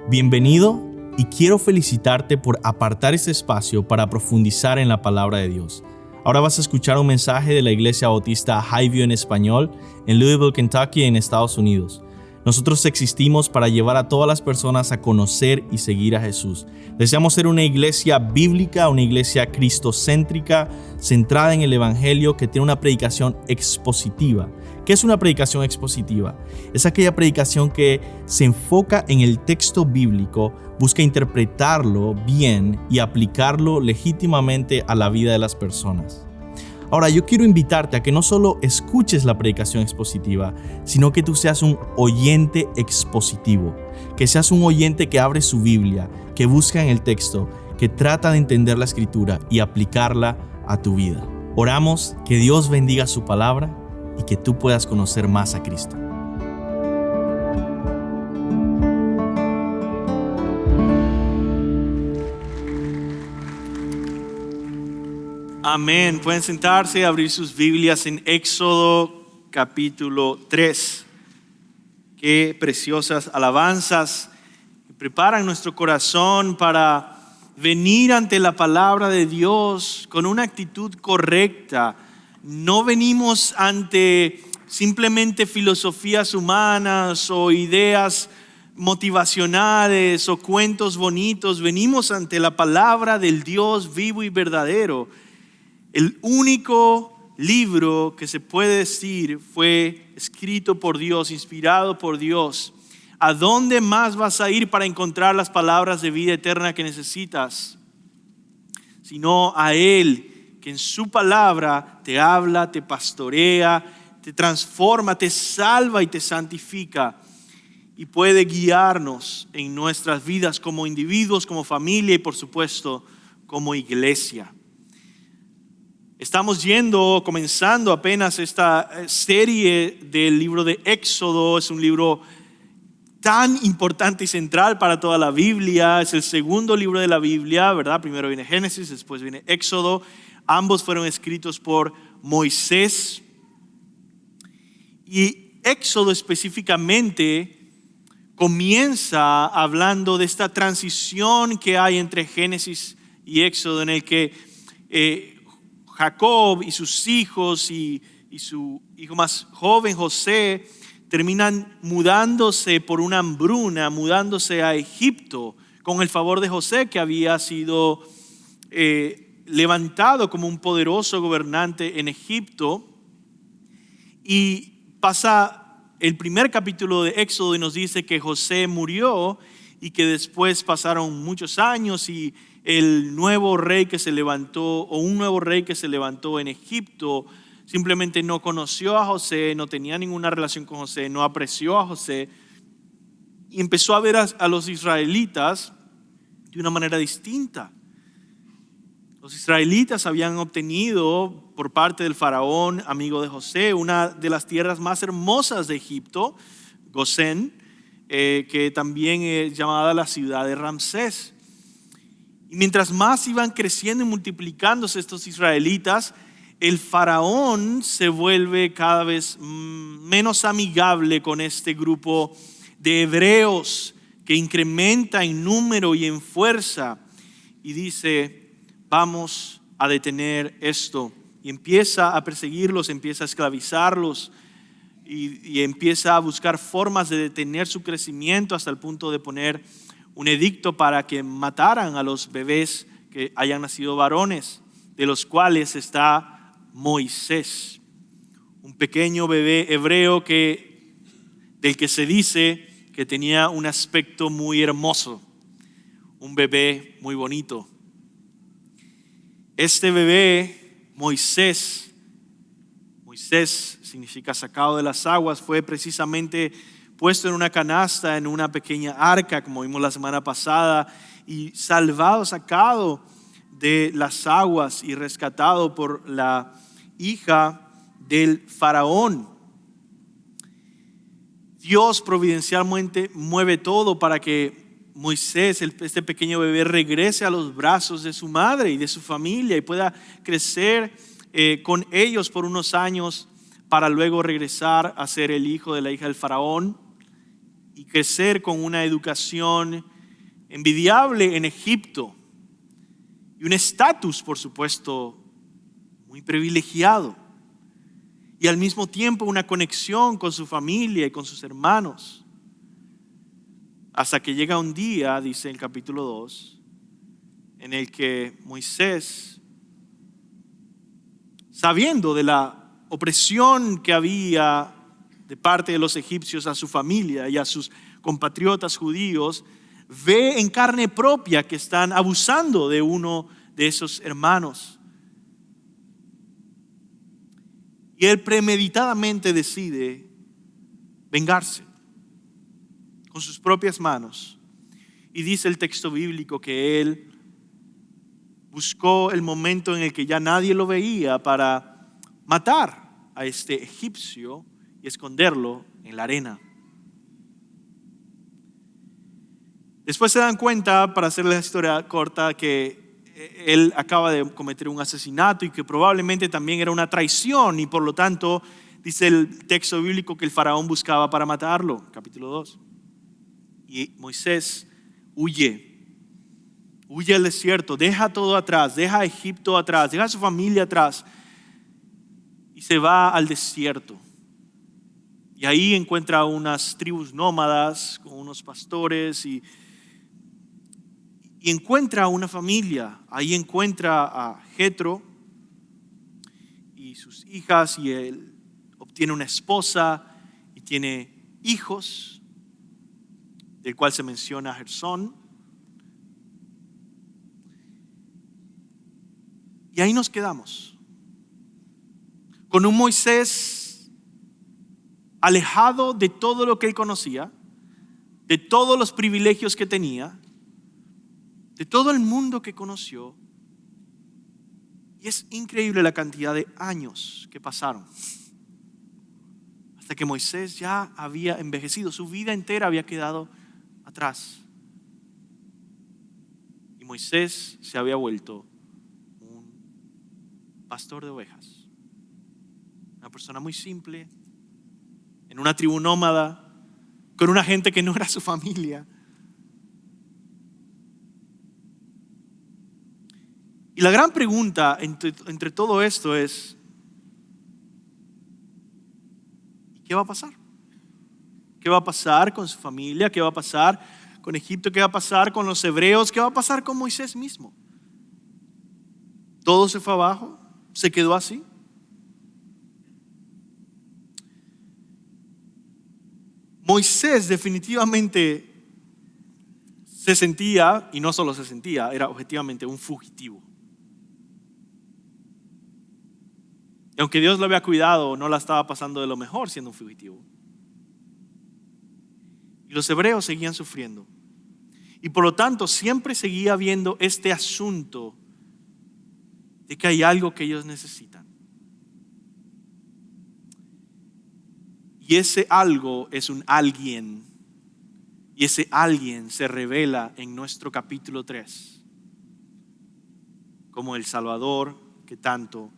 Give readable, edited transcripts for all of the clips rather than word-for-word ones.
Bienvenido y quiero felicitarte por apartar este espacio para profundizar en la palabra de Dios. Ahora vas a escuchar un mensaje de la Iglesia Bautista Highview en español en Louisville, Kentucky, en Estados Unidos. Nosotros existimos para llevar a todas las personas a conocer y seguir a Jesús. Deseamos ser una iglesia bíblica, una iglesia cristocéntrica, centrada en el Evangelio, que tiene una predicación expositiva. ¿Qué es una predicación expositiva? Es aquella predicación que se enfoca en el texto bíblico, busca interpretarlo bien y aplicarlo legítimamente a la vida de las personas. Ahora, yo quiero invitarte a que no solo escuches la predicación expositiva, sino que tú seas un oyente expositivo, que seas un oyente que abre su Biblia, que busca en el texto, que trata de entender la Escritura y aplicarla a tu vida. Oramos que Dios bendiga su palabra y que tú puedas conocer más a Cristo. Amén. Pueden sentarse y abrir sus Biblias en Éxodo capítulo 3. Qué preciosas alabanzas que preparan nuestro corazón para venir ante la palabra de Dios con una actitud correcta. No venimos ante simplemente filosofías humanas o ideas motivacionales o cuentos bonitos. Venimos ante la palabra del Dios vivo y verdadero. El único libro que se puede decir fue escrito por Dios, inspirado por Dios. ¿A dónde más vas a ir para encontrar las palabras de vida eterna que necesitas? Sino a Él, que en su palabra te habla, te pastorea, te transforma, te salva y te santifica. Y puede guiarnos en nuestras vidas como individuos, como familia y por supuesto como iglesia. Estamos comenzando apenas esta serie del libro de Éxodo. Es un libro tan importante y central para toda la Biblia. Es el segundo libro de la Biblia, ¿verdad? Primero viene Génesis, después viene Éxodo. Ambos fueron escritos por Moisés. Y Éxodo específicamente comienza hablando de esta transición que hay entre Génesis y Éxodo, en el que Jacob y sus hijos y su hijo más joven José terminan mudándose por una hambruna, mudándose a Egipto con el favor de José, que había sido levantado como un poderoso gobernante en Egipto. Y pasa el primer capítulo de Éxodo y nos dice que José murió y que después pasaron muchos años y el nuevo rey que se levantó, o un nuevo rey que se levantó en Egipto, simplemente no conoció a José, no tenía ninguna relación con José, no apreció a José y empezó a ver a los israelitas de una manera distinta. Los israelitas habían obtenido por parte del faraón, amigo de José, una de las tierras más hermosas de Egipto, Gosén, que también es llamada la ciudad de Ramsés. Y mientras más iban creciendo y multiplicándose estos israelitas, el faraón se vuelve cada vez menos amigable con este grupo de hebreos que incrementa en número y en fuerza. Y dice, vamos a detener esto. Y empieza a perseguirlos, empieza a esclavizarlos y empieza a buscar formas de detener su crecimiento hasta el punto de poner un edicto para que mataran a los bebés que hayan nacido varones, de los cuales está Moisés, un pequeño bebé hebreo del que se dice que tenía un aspecto muy hermoso, un bebé muy bonito. Este bebé, Moisés significa sacado de las aguas, fue precisamente puesto en una canasta, en una pequeña arca, como vimos la semana pasada, y sacado de las aguas y rescatado por la hija del faraón. Dios providencialmente mueve todo para que Moisés, este pequeño bebé, regrese a los brazos de su madre y de su familia y pueda crecer con ellos por unos años para luego regresar a ser el hijo de la hija del faraón y crecer con una educación envidiable en Egipto y un estatus, por supuesto, muy privilegiado. Y al mismo tiempo una conexión con su familia y con sus hermanos. Hasta que llega un día, dice el capítulo 2, en el que Moisés, sabiendo de la opresión que había de parte de los egipcios a su familia y a sus compatriotas judíos, ve en carne propia que están abusando de uno de esos hermanos. Y él premeditadamente decide vengarse con sus propias manos. Y dice el texto bíblico que él buscó el momento en el que ya nadie lo veía para matar a este egipcio y esconderlo en la arena. Después se dan cuenta, para hacer la historia corta, que él acaba de cometer un asesinato y que probablemente también era una traición, y por lo tanto dice el texto bíblico que el faraón buscaba para matarlo, capítulo 2. Y Moisés huye al desierto, deja todo atrás, deja a Egipto atrás, deja a su familia atrás y se va al desierto. Y ahí encuentra unas tribus nómadas con unos pastores y encuentra a una familia. Ahí encuentra a Jetro y sus hijas, y él obtiene una esposa y tiene hijos, del cual se menciona Gersón. Y ahí nos quedamos, con un Moisés alejado de todo lo que él conocía, de todos los privilegios que tenía, de todo el mundo que conoció. Y es increíble la cantidad de años que pasaron hasta que Moisés ya había envejecido, su vida entera había quedado atrás. Y Moisés se había vuelto un pastor de ovejas, una persona muy simple, en una tribu nómada, con una gente que no era su familia. Y la gran pregunta entre todo esto es, ¿qué va a pasar? ¿Qué va a pasar con su familia? ¿Qué va a pasar con Egipto? ¿Qué va a pasar con los hebreos? ¿Qué va a pasar con Moisés mismo? ¿Todo se fue abajo? ¿Se quedó así? Moisés definitivamente se sentía, y no solo se sentía, era objetivamente un fugitivo. Y aunque Dios lo había cuidado, no la estaba pasando de lo mejor siendo un fugitivo. Y los hebreos seguían sufriendo. Y por lo tanto siempre seguía habiendo este asunto de que hay algo que ellos necesitan. Y ese algo es un alguien. Y ese alguien se revela en nuestro capítulo 3 como el Salvador que tanto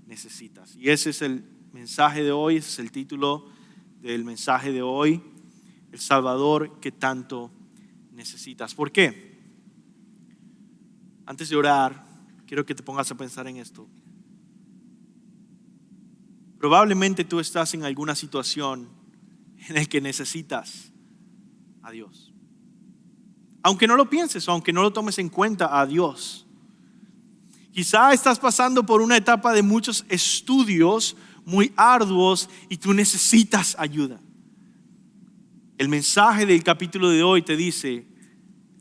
necesitas. Y ese es el mensaje de hoy, ese es el título del mensaje de hoy: el Salvador que tanto necesitas. ¿Por qué? Antes de orar, quiero que te pongas a pensar en esto. Probablemente tú estás en alguna situación en la que necesitas a Dios. Aunque no lo pienses o aunque no lo tomes en cuenta, a Dios. Quizá estás pasando por una etapa de muchos estudios muy arduos y tú necesitas ayuda. El mensaje del capítulo de hoy te dice: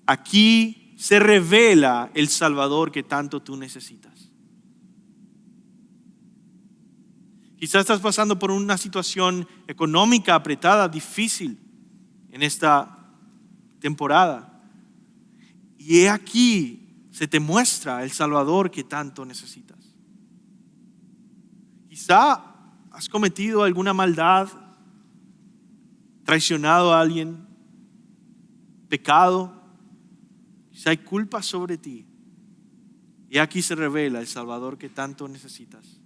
aquí se revela el Salvador que tanto tú necesitas. Quizás estás pasando por una situación económica apretada, difícil en esta temporada. Y he aquí se te muestra el Salvador que tanto necesitas. Quizá has cometido alguna maldad, traicionado a alguien, pecado. Quizá hay culpa sobre ti. Y aquí se revela el Salvador que tanto necesitas.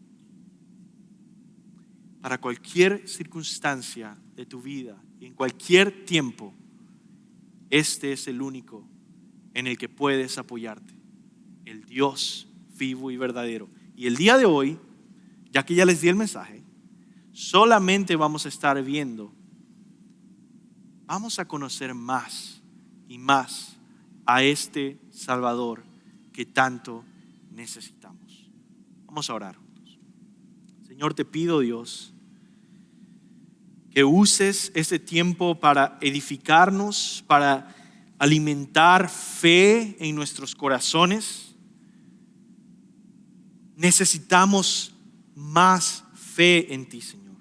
Para cualquier circunstancia de tu vida y en cualquier tiempo, este es el único en el que puedes apoyarte, el Dios vivo y verdadero. Y el día de hoy, ya que ya les di el mensaje, solamente vamos a estar viendo, vamos a conocer más y más a este Salvador que tanto necesitamos. Vamos a orar juntos. Señor, te pido, Dios, que uses este tiempo para edificarnos, para alimentar fe en nuestros corazones. Necesitamos más fe en ti, Señor.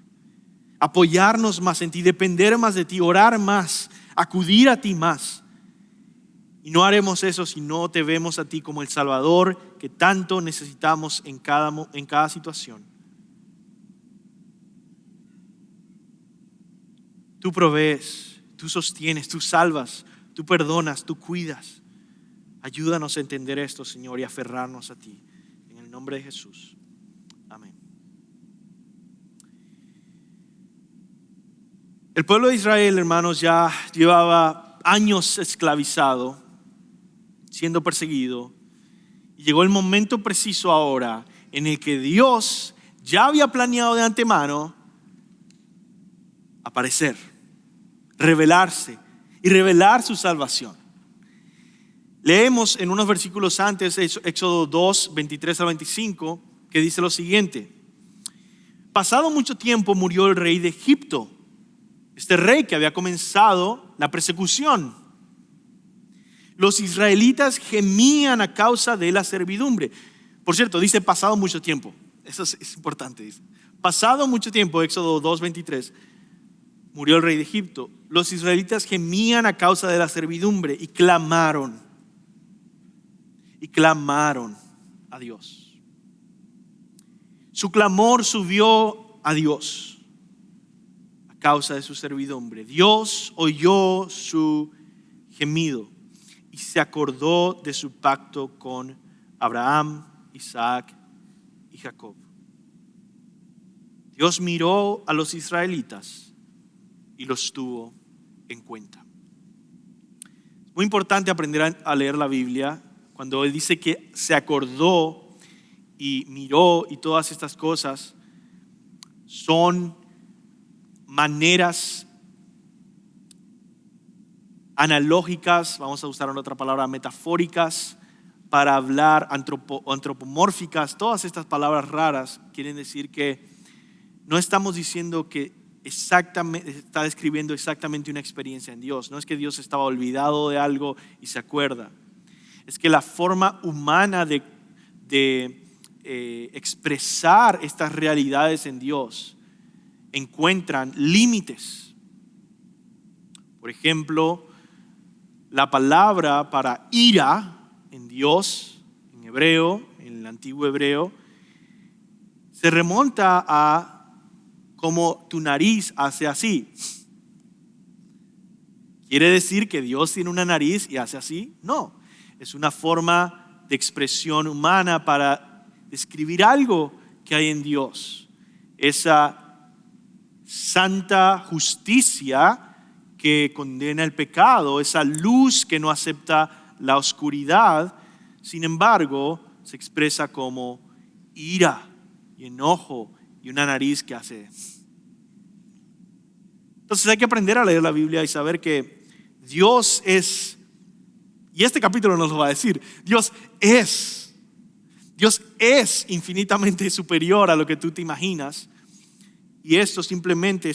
Apoyarnos más en ti, depender más de ti, orar más, acudir a ti más. Y no haremos eso si no te vemos a ti como el Salvador que tanto necesitamos en cada situación. Tú provees, tú sostienes, tú salvas, tú perdonas, tú cuidas. Ayúdanos a entender esto, Señor, y a aferrarnos a ti. En el nombre de Jesús. Amén. El pueblo de Israel, hermanos, ya llevaba años esclavizado, siendo perseguido. Y llegó el momento preciso ahora en el que Dios ya había planeado de antemano aparecer, revelarse y revelar su salvación. Leemos en unos versículos antes, Éxodo 2, 23 al 25, que dice lo siguiente: pasado mucho tiempo murió el rey de Egipto, este rey que había comenzado la persecución. Los israelitas gemían a causa de la servidumbre. Por cierto, dice pasado mucho tiempo. Eso es importante, dice. Pasado mucho tiempo, Éxodo 2, 23, murió el rey de Egipto. Los israelitas gemían a causa de la servidumbre y clamaron a Dios. Su clamor subió a Dios a causa de su servidumbre. Dios oyó su gemido y se acordó de su pacto con Abraham, Isaac y Jacob. Dios miró a los israelitas y los tuvo en cuenta. Es muy importante aprender a leer la Biblia. Cuando él dice que se acordó y miró y todas estas cosas, son maneras analógicas, vamos a usar otra palabra, metafóricas, para hablar antropomórficas. Todas estas palabras raras quieren decir que no estamos diciendo que exactamente está describiendo exactamente una experiencia en Dios. No es que Dios estaba olvidado de algo y se acuerda. Es que la forma humana de expresar estas realidades en Dios encuentran límites. Por ejemplo, la palabra para ira en Dios, en hebreo, en el antiguo hebreo, se remonta a como tu nariz hace así. ¿Quiere decir que Dios tiene una nariz y hace así? No, es una forma de expresión humana para describir algo que hay en Dios. Esa santa justicia que condena el pecado, esa luz que no acepta la oscuridad, sin embargo, se expresa como ira y enojo y una nariz que hace. Entonces hay que aprender a leer la Biblia y saber que Dios es, y este capítulo nos lo va a decir, Dios es infinitamente superior a lo que tú te imaginas. Y esto simplemente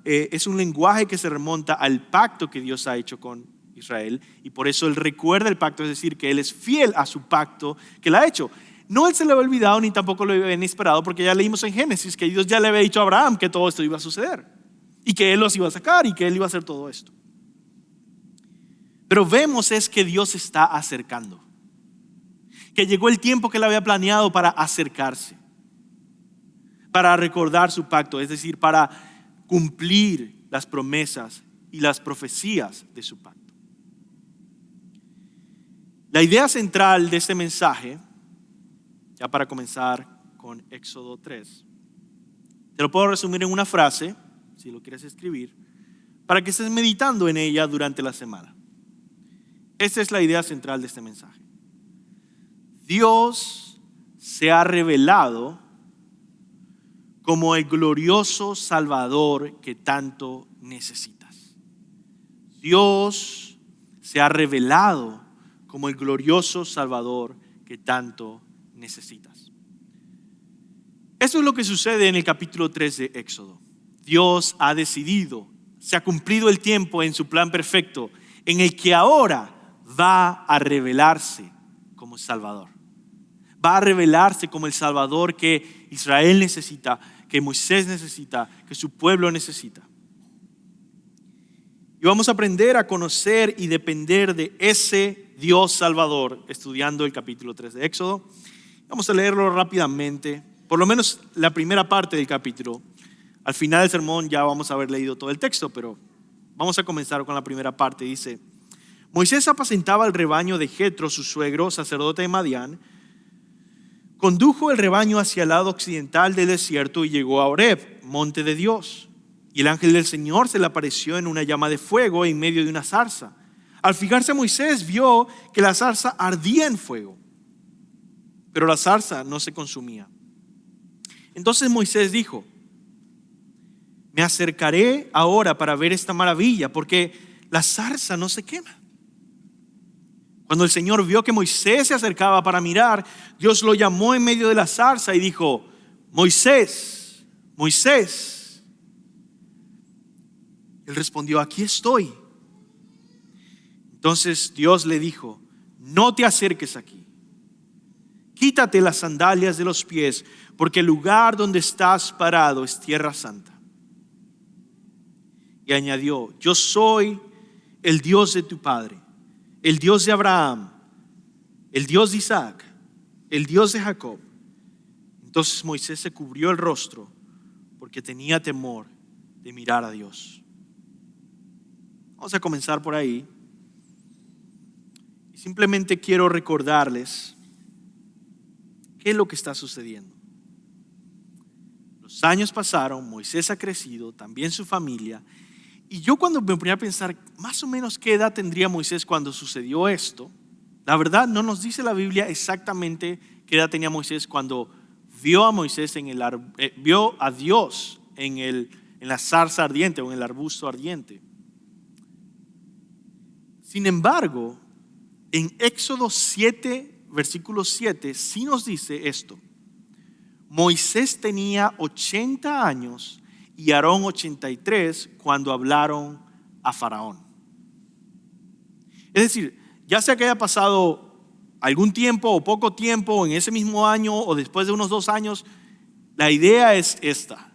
es un lenguaje que se remonta al pacto que Dios ha hecho con Israel. Y por eso Él recuerda el pacto, es decir, que Él es fiel a su pacto que Él ha hecho. No Él se le había olvidado ni tampoco lo había inesperado, porque ya leímos en Génesis que Dios ya le había dicho a Abraham que todo esto iba a suceder. Y que Él los iba a sacar y que Él iba a hacer todo esto. Pero vemos es que Dios se está acercando. Que llegó el tiempo que Él había planeado para acercarse. Para recordar su pacto, es decir, para cumplir las promesas y las profecías de su pacto. La idea central de este mensaje, ya para comenzar con Éxodo 3, te lo puedo resumir en una frase, si lo quieres escribir, para que estés meditando en ella durante la semana. Esta es la idea central de este mensaje. Dios se ha revelado como el glorioso Salvador que tanto necesitas. Dios se ha revelado como el glorioso Salvador que tanto necesitas. Eso es lo que sucede en el capítulo 3 de Éxodo. Dios ha decidido, se ha cumplido el tiempo en su plan perfecto, en el que ahora va a revelarse como Salvador. Va a revelarse como el Salvador que Israel necesita, que Moisés necesita, que su pueblo necesita. Y vamos a aprender a conocer y depender de ese Dios Salvador estudiando el capítulo 3 de Éxodo. Vamos a leerlo rápidamente, por lo menos la primera parte del capítulo. Al final del sermón ya vamos a haber leído todo el texto, pero vamos a comenzar con la primera parte. Dice: Moisés apacentaba el rebaño de Jetro, su suegro, sacerdote de Madián. Condujo el rebaño hacia el lado occidental del desierto y llegó a Horeb, monte de Dios. Y el ángel del Señor se le apareció en una llama de fuego en medio de una zarza. Al fijarse Moisés vio que la zarza ardía en fuego, pero la zarza no se consumía. Entonces Moisés dijo: me acercaré ahora para ver esta maravilla, porque la zarza no se quema. Cuando el Señor vio que Moisés se acercaba para mirar, Dios lo llamó en medio de la zarza y dijo: Moisés, Moisés. Él respondió: aquí estoy. Entonces Dios le dijo: no te acerques aquí. Quítate las sandalias de los pies, porque el lugar donde estás parado es tierra santa. Y añadió: yo soy el Dios de tu padre, el Dios de Abraham, el Dios de Isaac, el Dios de Jacob. Entonces Moisés se cubrió el rostro porque tenía temor de mirar a Dios. Vamos a comenzar por ahí. Y simplemente quiero recordarles qué es lo que está sucediendo. Los años pasaron, Moisés ha crecido, también su familia. Y yo cuando me ponía a pensar más o menos qué edad tendría Moisés cuando sucedió esto, la verdad no nos dice la Biblia exactamente qué edad tenía Moisés cuando vio a Moisés vio a Dios en la zarza ardiente o en el arbusto ardiente. Sin embargo, en Éxodo 7, versículo 7, sí nos dice esto: Moisés tenía 80 años y Aarón 83 cuando hablaron a Faraón. Es decir, ya sea que haya pasado algún tiempo o poco tiempo, en ese mismo año o después de unos 2 años, la idea es esta: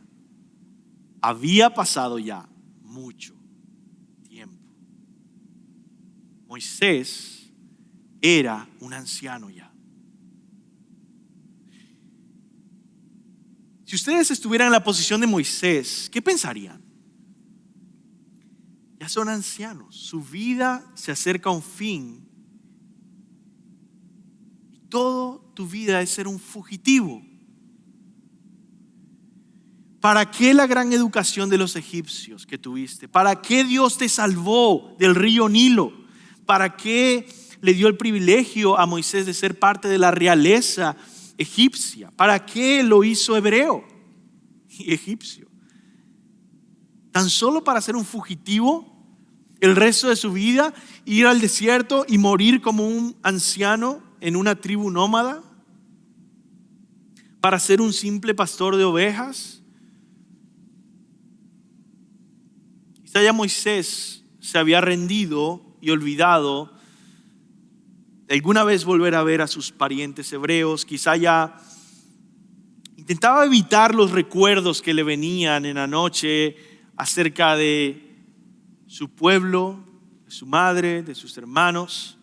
había pasado ya mucho tiempo. Moisés era un anciano ya. Si ustedes estuvieran en la posición de Moisés, ¿qué pensarían? Ya son ancianos, su vida se acerca a un fin. Y toda tu vida es ser un fugitivo. ¿Para qué la gran educación de los egipcios que tuviste? ¿Para qué Dios te salvó del río Nilo? ¿Para qué le dio el privilegio a Moisés de ser parte de la realeza egipcia? ¿Para qué lo hizo hebreo y egipcio? Tan solo para ser un fugitivo el resto de su vida, ir al desierto y morir como un anciano en una tribu nómada, para ser un simple pastor de ovejas. Quizá ya Moisés se había rendido y olvidado de alguna vez volver a ver a sus parientes hebreos. Quizá ya intentaba evitar los recuerdos que le venían en la noche acerca de su pueblo, de su madre, de sus hermanos,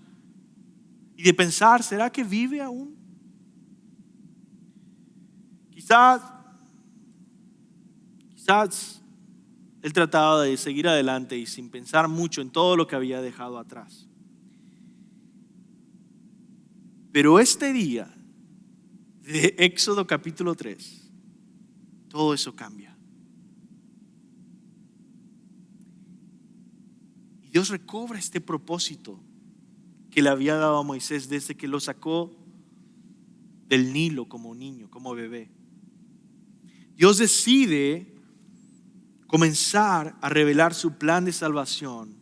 y de pensar: ¿será que vive aún? Quizás él trataba de seguir adelante y sin pensar mucho en todo lo que había dejado atrás. Pero este día de Éxodo capítulo 3, todo eso cambia. Y Dios recobra este propósito que le había dado a Moisés desde que lo sacó del Nilo como niño, como bebé. Dios decide comenzar a revelar su plan de salvación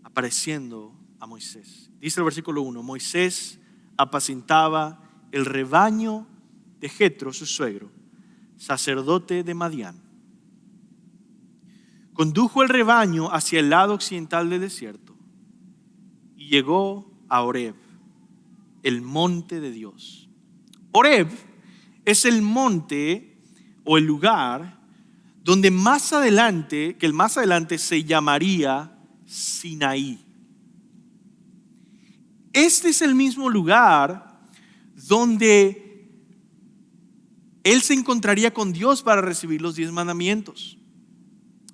apareciendo a Moisés. Dice el versículo 1: Moisés apacentaba el rebaño de Jetro, su suegro, sacerdote de Madián. Condujo el rebaño hacia el lado occidental del desierto y llegó a Horeb, el monte de Dios. Horeb es el monte o el lugar donde más adelante se llamaría Sinaí. Este es el mismo lugar donde él se encontraría con Dios para recibir los 10 mandamientos.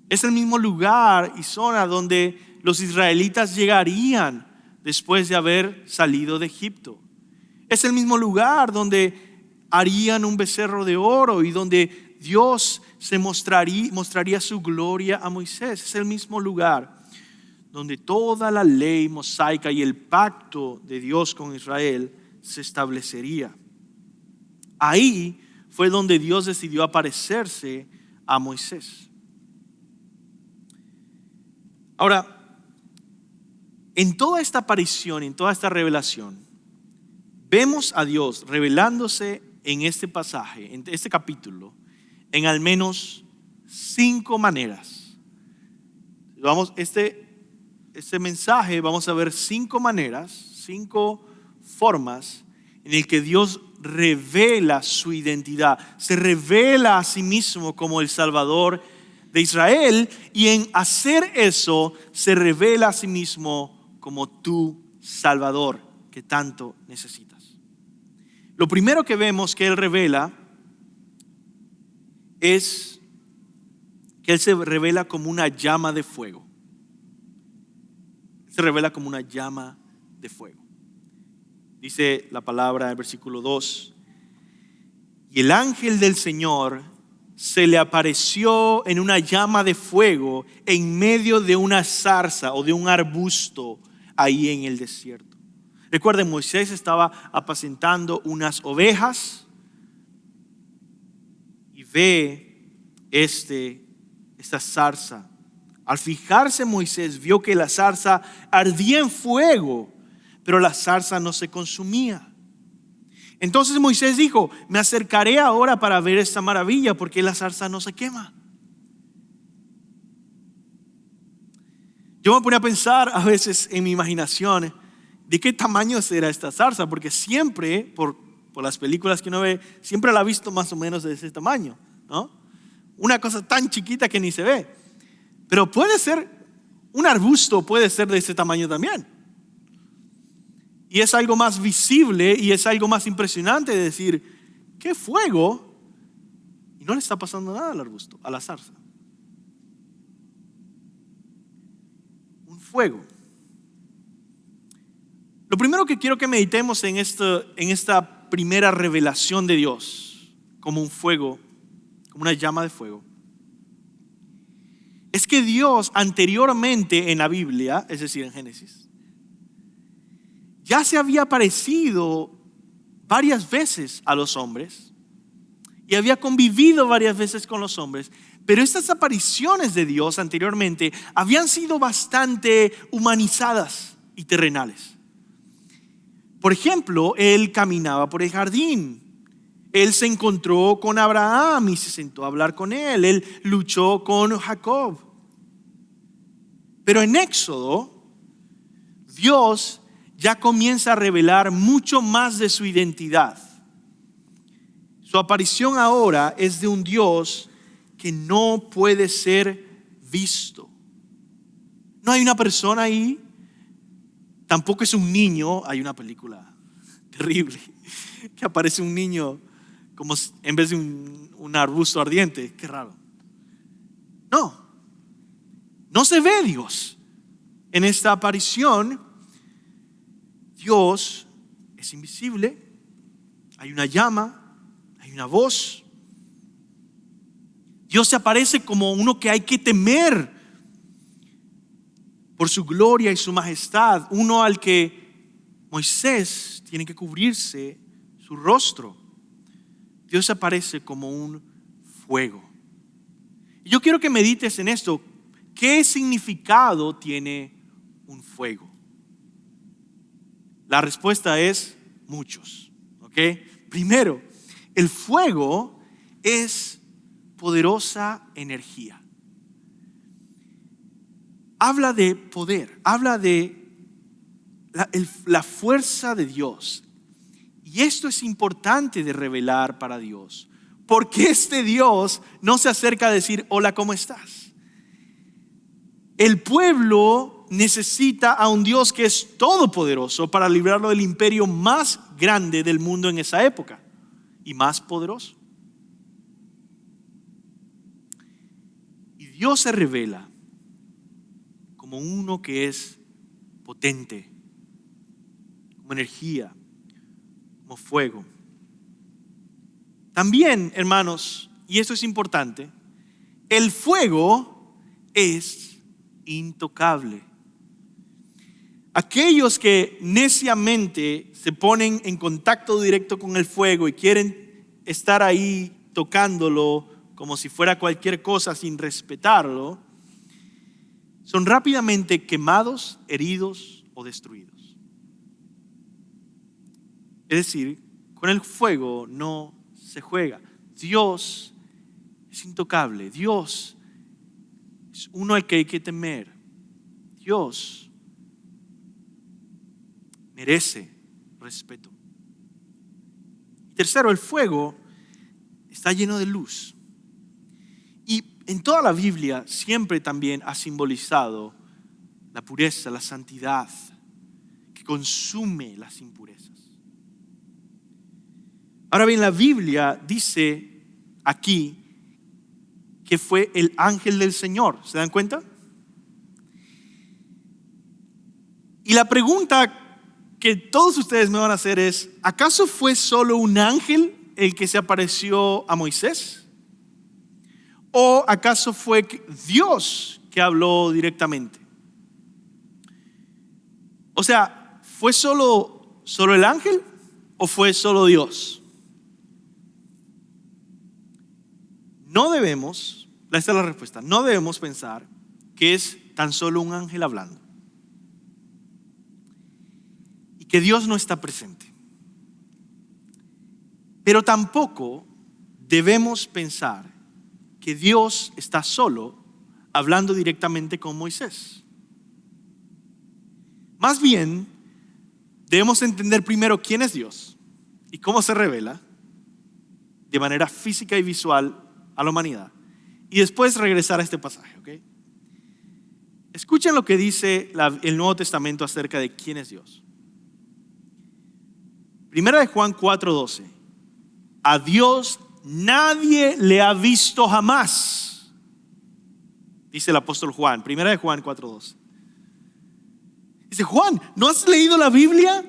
Es el mismo lugar y zona donde los israelitas llegarían después de haber salido de Egipto. Es el mismo lugar donde harían un becerro de oro y donde Dios mostraría su gloria a Moisés. Es el mismo lugar donde toda la ley mosaica y el pacto de Dios con Israel se establecería. Ahí fue donde Dios decidió aparecerse a Moisés. Ahora, en toda esta aparición, en toda esta revelación, vemos a Dios revelándose en este pasaje, en este capítulo, en al menos 5 maneras. Este mensaje vamos a ver 5 maneras, 5 formas en el que Dios revela su identidad, se revela a sí mismo como el Salvador de Israel, y en hacer eso se revela a sí mismo como tu Salvador que tanto necesitas. Lo primero que vemos que Él revela es que Él se revela como una llama de fuego. Se revela como una llama de fuego. Dice la palabra en el versículo 2: y el ángel del Señor se le apareció en una llama de fuego en medio de una zarza o de un arbusto ahí en el desierto. Recuerden, Moisés estaba apacentando unas ovejas y ve esta zarza. Al fijarse Moisés vio que la zarza ardía en fuego, pero la zarza no se consumía. Entonces Moisés dijo: me acercaré ahora para ver esta maravilla, porque la zarza no se quema. Yo me ponía a pensar a veces en mi imaginación de qué tamaño será esta zarza, porque siempre, por las películas que uno ve, siempre la ha visto más o menos de ese tamaño, ¿no? Una cosa tan chiquita que ni se ve. Pero puede ser un arbusto, puede ser de ese tamaño también. Y es algo más visible y es algo más impresionante de decir: ¿qué fuego? Y no le está pasando nada al arbusto, a la zarza. Un fuego. Lo primero que quiero que meditemos en esta primera revelación de Dios como un fuego, como una llama de fuego, es que Dios anteriormente en la Biblia, es decir, en Génesis, ya se había aparecido varias veces a los hombres y había convivido varias veces con los hombres, pero estas apariciones de Dios anteriormente habían sido bastante humanizadas y terrenales. Por ejemplo, Él caminaba por el jardín, Él se encontró con Abraham y se sentó a hablar con él, Él luchó con Jacob. Pero en Éxodo, Dios ya comienza a revelar mucho más de su identidad. Su aparición ahora es de un Dios que no puede ser visto. No hay una persona ahí, tampoco es un niño. Hay una película terrible que aparece un niño como en vez de un arbusto ardiente. Qué raro. No se ve Dios en esta aparición. Dios es invisible, hay una llama, hay una voz. Dios se aparece como uno que hay que temer, por su gloria y su majestad, uno al que Moisés tiene que cubrirse su rostro. Dios aparece como un fuego. Y yo quiero que medites en esto. ¿Qué significado tiene un fuego? La respuesta es muchos. ¿Ok? Primero, el fuego es poderosa energía. Habla de poder, habla de la fuerza de Dios. Y esto es importante de revelar para Dios, porque este Dios no se acerca a decir: hola, ¿cómo estás? El pueblo necesita a un Dios que es todopoderoso para librarlo del imperio más grande del mundo en esa época y más poderoso. Y Dios se revela como uno que es potente, como energía, como fuego. También, hermanos, y esto es importante, el fuego es intocable. Aquellos que neciamente se ponen en contacto directo con el fuego y quieren estar ahí tocándolo como si fuera cualquier cosa sin respetarlo, son rápidamente quemados, heridos o destruidos. Es decir, con el fuego no se juega. Dios es intocable. Dios es uno al que hay que temer. Dios merece respeto. Tercero, el fuego está lleno de luz. Y en toda la Biblia siempre también ha simbolizado la pureza, la santidad que consume las impurezas. Ahora bien, la Biblia dice aquí que fue el ángel del Señor. ¿Se dan cuenta? Y la pregunta que todos ustedes me van a hacer es: ¿acaso fue solo un ángel el que se apareció a Moisés? ¿O acaso fue Dios que habló directamente? O sea, ¿fue solo el ángel o fue solo Dios? No debemos, esta es la respuesta, no debemos pensar que es tan solo un ángel hablando y que Dios no está presente. Pero tampoco debemos pensar que Dios está solo hablando directamente con Moisés. Más bien, debemos entender primero quién es Dios y cómo se revela de manera física y visual a la humanidad, y después regresar a este pasaje. ¿Okay? Escuchen lo que dice el Nuevo Testamento acerca de quién es Dios. Primera de Juan 4:12. A Dios nadie le ha visto jamás, dice el apóstol Juan. Primera de Juan 4:12. Dice: Juan, ¿no has leído la Biblia?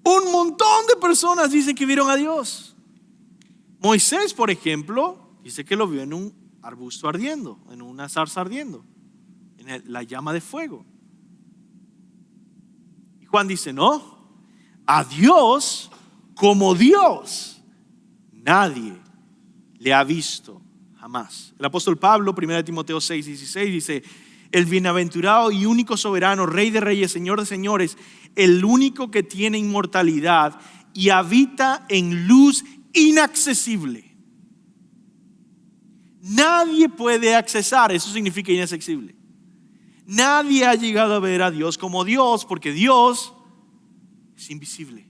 Un montón de personas dicen que vieron a Dios. Moisés, por ejemplo, dice que lo vio en un arbusto ardiendo, en una zarza ardiendo, en la llama de fuego. Y Juan dice: no, a Dios como Dios nadie le ha visto jamás. El apóstol Pablo, 1 Timoteo 6:16, dice: el bienaventurado y único soberano, Rey de reyes, Señor de señores, el único que tiene inmortalidad y habita en luz inaccesible. Nadie puede accesar, eso significa inaccesible. Nadie ha llegado a ver a Dios como Dios, porque Dios es invisible.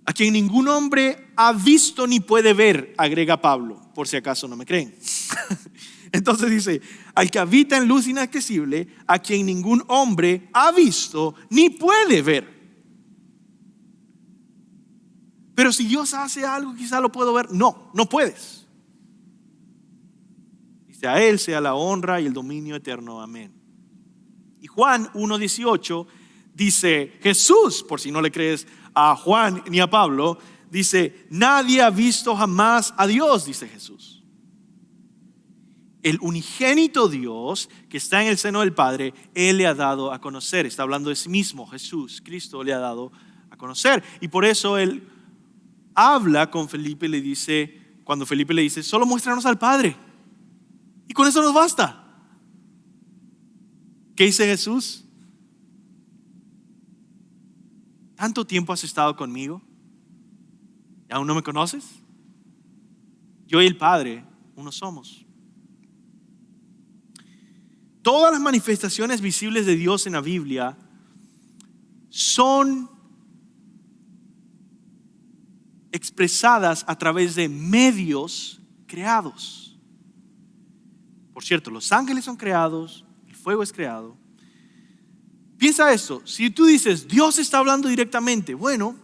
A quien ningún hombre ha visto ni puede ver, agrega Pablo, por si acaso no me creen. Entonces dice: al que habita en luz inaccesible, a quien ningún hombre ha visto ni puede ver. Pero si Dios hace algo, quizá lo puedo ver. No, no puedes. Dice: a Él sea la honra y el dominio eterno. Amén. Y Juan 1:18 dice: Jesús, por si no le crees a Juan ni a Pablo, dice: nadie ha visto jamás a Dios, dice Jesús. el unigénito Dios que está en el seno del Padre, Él le ha dado a conocer. Está hablando de sí mismo, Jesús, Cristo le ha dado a conocer. Y por eso Él habla con Felipe y le dice, cuando Felipe le dice, solo muéstranos al Padre. Y con eso nos basta. ¿Qué dice Jesús? ¿Tanto tiempo has estado conmigo? ¿Y aún no me conoces? Yo y el Padre, uno somos. Todas las manifestaciones visibles de Dios en la Biblia son expresadas a través de medios creados. Por cierto, los ángeles son creados, el fuego es creado. Piensa esto, si tú dices, Dios está hablando directamente, bueno,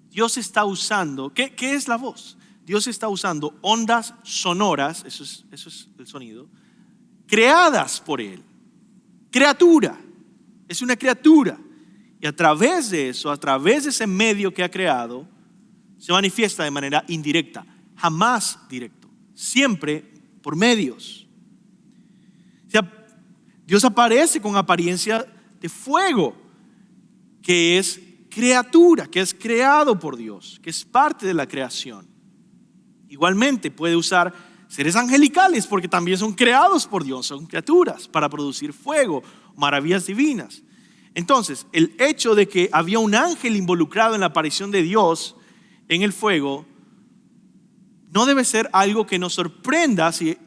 Dios está usando, ¿qué es la voz? Dios está usando ondas sonoras, eso es el sonido, creadas por Él. Criatura, es una criatura. Y a través de eso, a través de ese medio que ha creado, se manifiesta de manera indirecta, jamás directo, siempre por medios. O sea, Dios aparece con apariencia de fuego, que es criatura, que es creado por Dios, que es parte de la creación. Igualmente puede usar seres angelicales porque también son creados por Dios, son criaturas para producir fuego, maravillas divinas. Entonces, el hecho de que había un ángel involucrado en la aparición de Dios en el fuego no debe ser algo que nos sorprenda si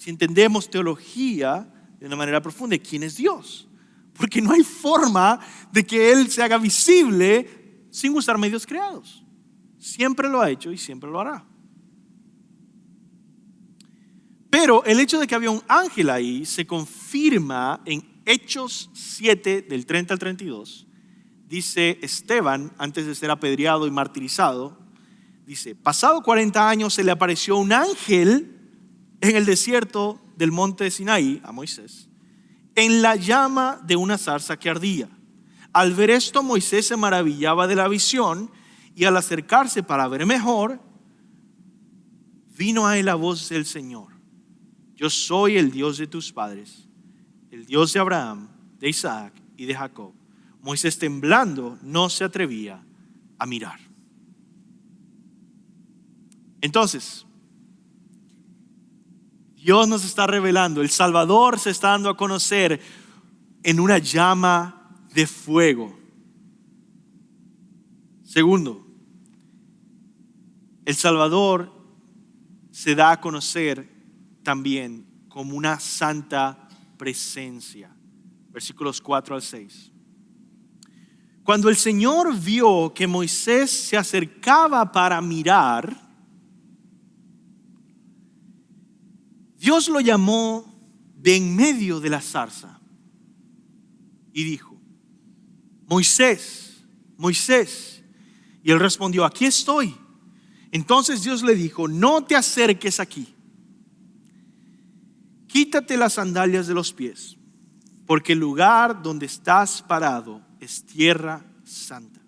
entendemos teología de una manera profunda. ¿Quién es Dios? Porque no hay forma de que Él se haga visible sin usar medios creados. Siempre lo ha hecho y siempre lo hará. Pero el hecho de que había un ángel ahí se confirma en Hechos 7, del 30 al 32. Dice Esteban, antes de ser apedreado y martirizado, dice, pasado 40 años se le apareció un ángel en el desierto del monte de Sinaí a Moisés, en la llama de una zarza que ardía. Al ver esto, Moisés se maravillaba de la visión y al acercarse para ver mejor, vino a él la voz del Señor. Yo soy el Dios de tus padres, el Dios de Abraham, de Isaac y de Jacob. Moisés, temblando, no se atrevía a mirar. Entonces, Dios nos está revelando, el Salvador se está dando a conocer en una llama de fuego. Segundo, el Salvador se da a conocer también como una santa presencia. Versículos 4 al 6. Cuando el Señor vio que Moisés se acercaba para mirar, Dios lo llamó de en medio de la zarza y dijo, Moisés, Moisés. Y él respondió, aquí estoy. Entonces Dios le dijo, no te acerques aquí. Quítate las sandalias de los pies, porque el lugar donde estás parado es tierra santa.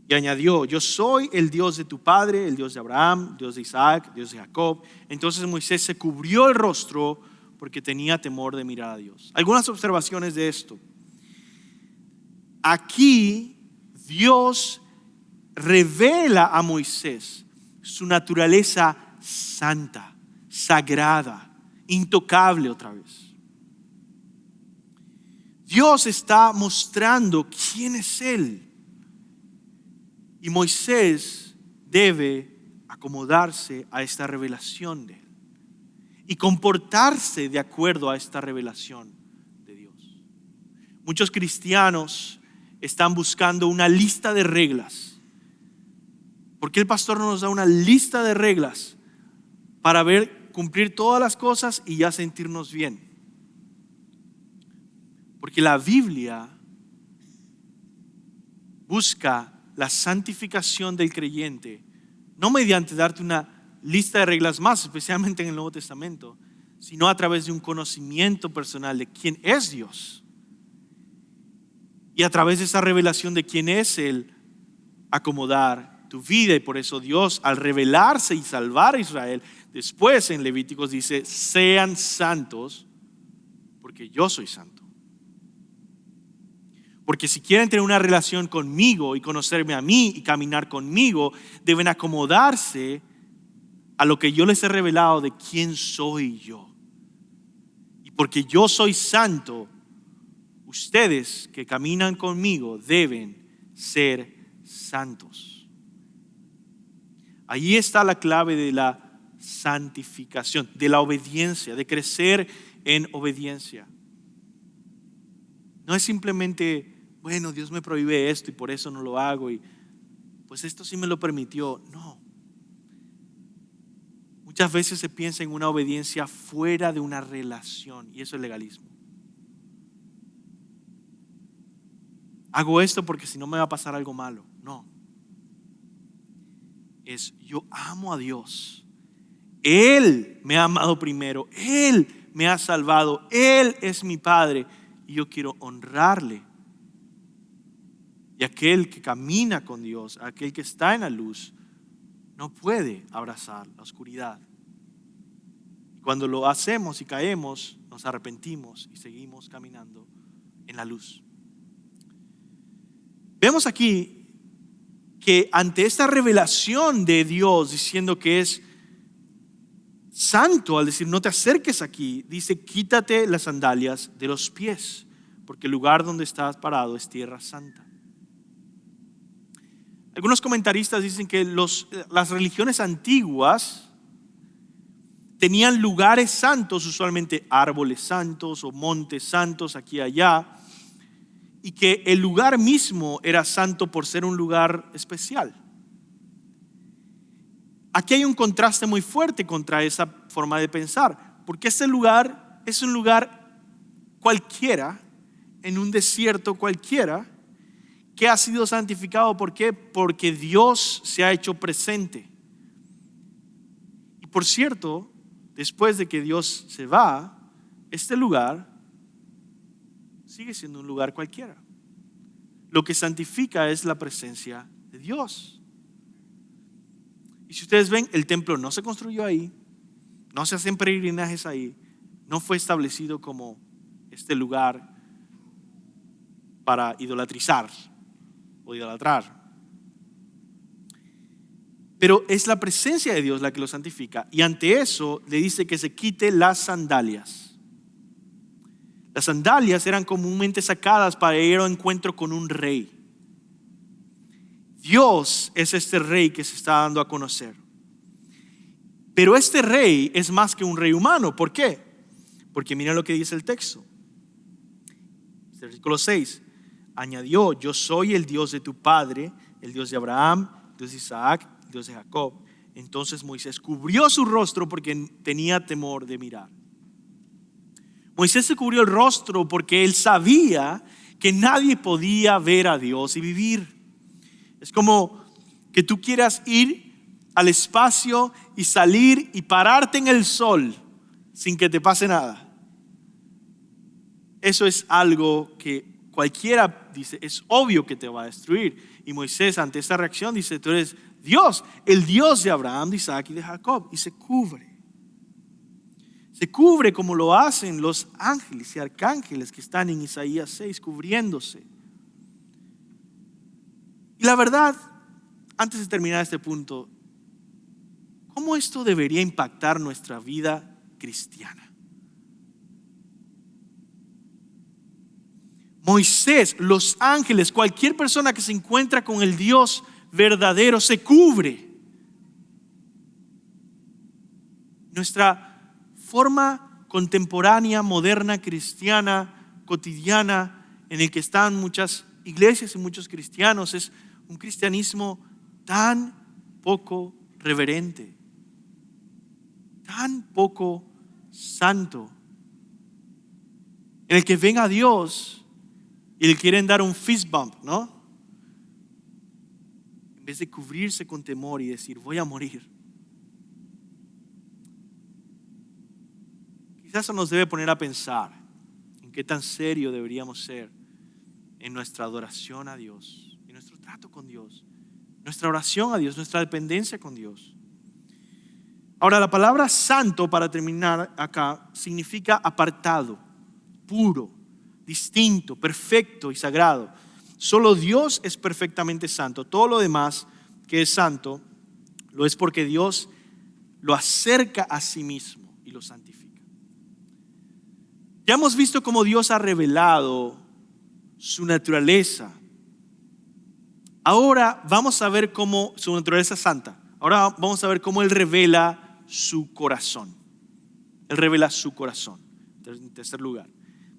Y añadió, yo soy el Dios de tu padre, el Dios de Abraham, el Dios de Isaac, el Dios de Jacob. Entonces Moisés se cubrió el rostro porque tenía temor de mirar a Dios. Algunas observaciones de esto. Aquí Dios revela a Moisés su naturaleza santa, sagrada, intocable otra vez. Dios está mostrando quién es Él. Y Moisés debe acomodarse a esta revelación de Él y comportarse de acuerdo a esta revelación de Dios. Muchos cristianos están buscando una lista de reglas. ¿Por qué el pastor no nos da una lista de reglas para cumplir todas las cosas y ya sentirnos bien? Porque la Biblia busca la santificación del creyente, no mediante darte una lista de reglas más, especialmente en el Nuevo Testamento, sino a través de un conocimiento personal de quién es Dios. Y a través de esa revelación de quién es Él, acomodar tu vida. Y por eso Dios, al revelarse y salvar a Israel Después en Levíticos dice, sean santos porque yo soy santo. Porque si quieren tener una relación conmigo y conocerme a mí y caminar conmigo, deben acomodarse a lo que yo les he revelado de quién soy yo. Y porque yo soy santo, ustedes que caminan conmigo deben ser santos. Ahí está la clave de la santificación, de la obediencia, de crecer en obediencia. No es simplemente, bueno, Dios me prohíbe esto y por eso no lo hago y pues esto sí me lo permitió. No. Muchas veces se piensa en una obediencia fuera de una relación y eso es legalismo. Hago esto porque si no me va a pasar algo malo. No. Es yo amo a Dios. Él me ha amado primero. Él me ha salvado. Él es mi Padre y yo quiero honrarle. Y aquel que camina con Dios, aquel que está en la luz, no puede abrazar la oscuridad. Cuando lo hacemos y caemos, nos arrepentimos y seguimos caminando en la luz. Vemos aquí que ante esta revelación de Dios diciendo que es santo, al decir no te acerques aquí, dice quítate las sandalias de los pies, porque el lugar donde estás parado es tierra santa. Algunos comentaristas dicen que las religiones antiguas tenían lugares santos, usualmente árboles santos o montes santos aquí y allá, y que el lugar mismo era santo por ser un lugar especial. Aquí hay un contraste muy fuerte contra esa forma de pensar, porque este lugar es un lugar cualquiera, en un desierto cualquiera, que ha sido santificado. ¿Por qué? Porque Dios se ha hecho presente. Y por cierto, después de que Dios se va, este lugar sigue siendo un lugar cualquiera. Lo que santifica es la presencia de Dios. Y si ustedes ven, el templo no se construyó ahí, no se hacen peregrinajes ahí, no fue establecido como este lugar para idolatrizar o idolatrar. Pero es la presencia de Dios la que lo santifica. Y ante eso le dice que se quite las sandalias. Las sandalias eran comúnmente sacadas para ir al encuentro con un rey. Dios es este rey que se está dando a conocer. Pero este rey es más que un rey humano. ¿Por qué? Porque mira lo que dice el texto. Versículo 6. Añadió, yo soy el Dios de tu padre, el Dios de Abraham, el Dios de Isaac, el Dios de Jacob. Entonces Moisés cubrió su rostro porque tenía temor de mirar. Moisés se cubrió el rostro porque él sabía que nadie podía ver a Dios y vivir. Es como que tú quieras ir al espacio y salir y pararte en el sol sin que te pase nada. Eso es algo que cualquiera dice, es obvio que te va a destruir. Y Moisés ante esta reacción dice, tú eres Dios, el Dios de Abraham, de Isaac y de Jacob. Y se cubre. Se cubre como lo hacen los ángeles y arcángeles que están en Isaías 6 cubriéndose. Y la verdad, antes de terminar este punto, ¿cómo esto debería impactar nuestra vida cristiana? Moisés, los ángeles, cualquier persona que se encuentra con el Dios verdadero se cubre. Nuestra forma contemporánea, moderna, cristiana, cotidiana, en el que están muchas iglesias y muchos cristianos, es un cristianismo tan poco reverente, tan poco santo, en el que ven a Dios y le quieren dar un fist bump, ¿no? En vez de cubrirse con temor y decir, voy a morir. Quizás eso nos debe poner a pensar en qué tan serio deberíamos ser en nuestra adoración a Dios, en nuestro trato con Dios, nuestra oración a Dios, nuestra dependencia con Dios. Ahora, la palabra santo, para terminar acá, significa apartado, puro, distinto, perfecto y sagrado. Solo Dios es perfectamente santo. Todo lo demás que es santo lo es porque Dios lo acerca a sí mismo y lo santifica. Ya hemos visto cómo Dios ha revelado su naturaleza. Ahora vamos a ver cómo su naturaleza es santa. Ahora vamos a ver cómo Él revela su corazón. Él revela su corazón. En tercer lugar,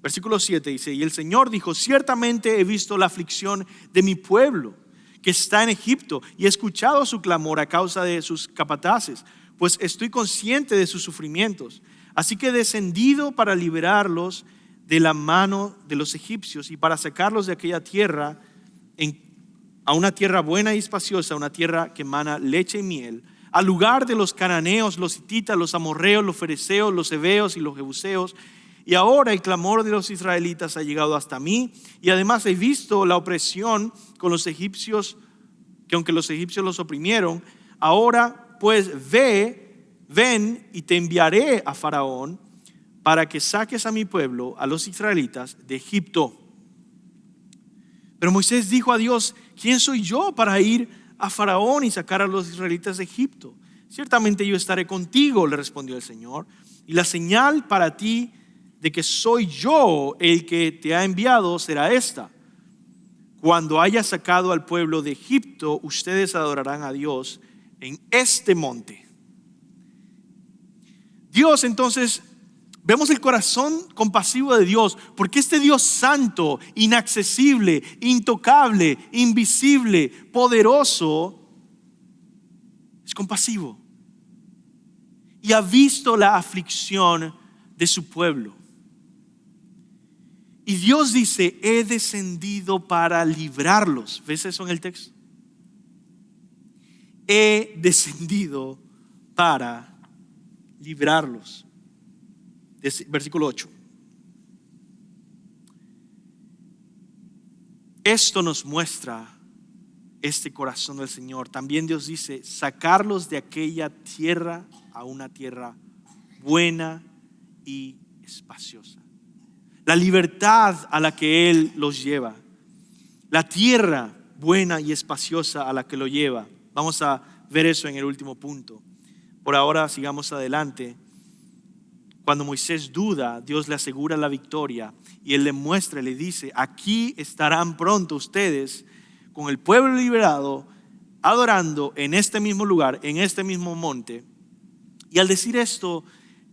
versículo 7 dice: y el Señor dijo: ciertamente he visto la aflicción de mi pueblo que está en Egipto y he escuchado su clamor a causa de sus capataces, pues estoy consciente de sus sufrimientos. Así que he descendido para liberarlos de la mano de los egipcios y para sacarlos de aquella tierra a una tierra buena y espaciosa, una tierra que emana leche y miel, al lugar de los cananeos, los hititas, los amorreos, los fereceos, los heveos y los jebuseos. Y ahora el clamor de los israelitas ha llegado hasta mí, y además he visto la opresión con los egipcios, que aunque los egipcios los oprimieron, ahora pues ven y te enviaré a Faraón para que saques a mi pueblo, a los israelitas, de Egipto. Pero Moisés dijo a Dios: ¿quién soy yo para ir a Faraón y sacar a los israelitas de Egipto? Ciertamente yo estaré contigo, le respondió el Señor, y la señal para ti de que soy yo el que te ha enviado será esta: cuando haya sacado al pueblo de Egipto, ustedes adorarán a Dios en este monte. Dios, entonces, vemos el corazón compasivo de Dios, porque este Dios santo, inaccesible, intocable, invisible, poderoso, es compasivo y ha visto la aflicción de su pueblo. Y Dios dice: he descendido para librarlos. ¿Ves eso en el texto? He descendido para librarlos. Versículo 8. Esto nos muestra este corazón del Señor. También Dios dice: sacarlos de aquella tierra a una tierra buena y espaciosa. La libertad a la que Él los lleva, la tierra buena y espaciosa a la que lo lleva. Vamos a ver eso en el último punto. Por ahora sigamos adelante. Cuando Moisés duda, Dios le asegura la victoria y Él le muestra, le dice: aquí estarán pronto ustedes con el pueblo liberado, adorando en este mismo lugar, en este mismo monte. Y al decir esto,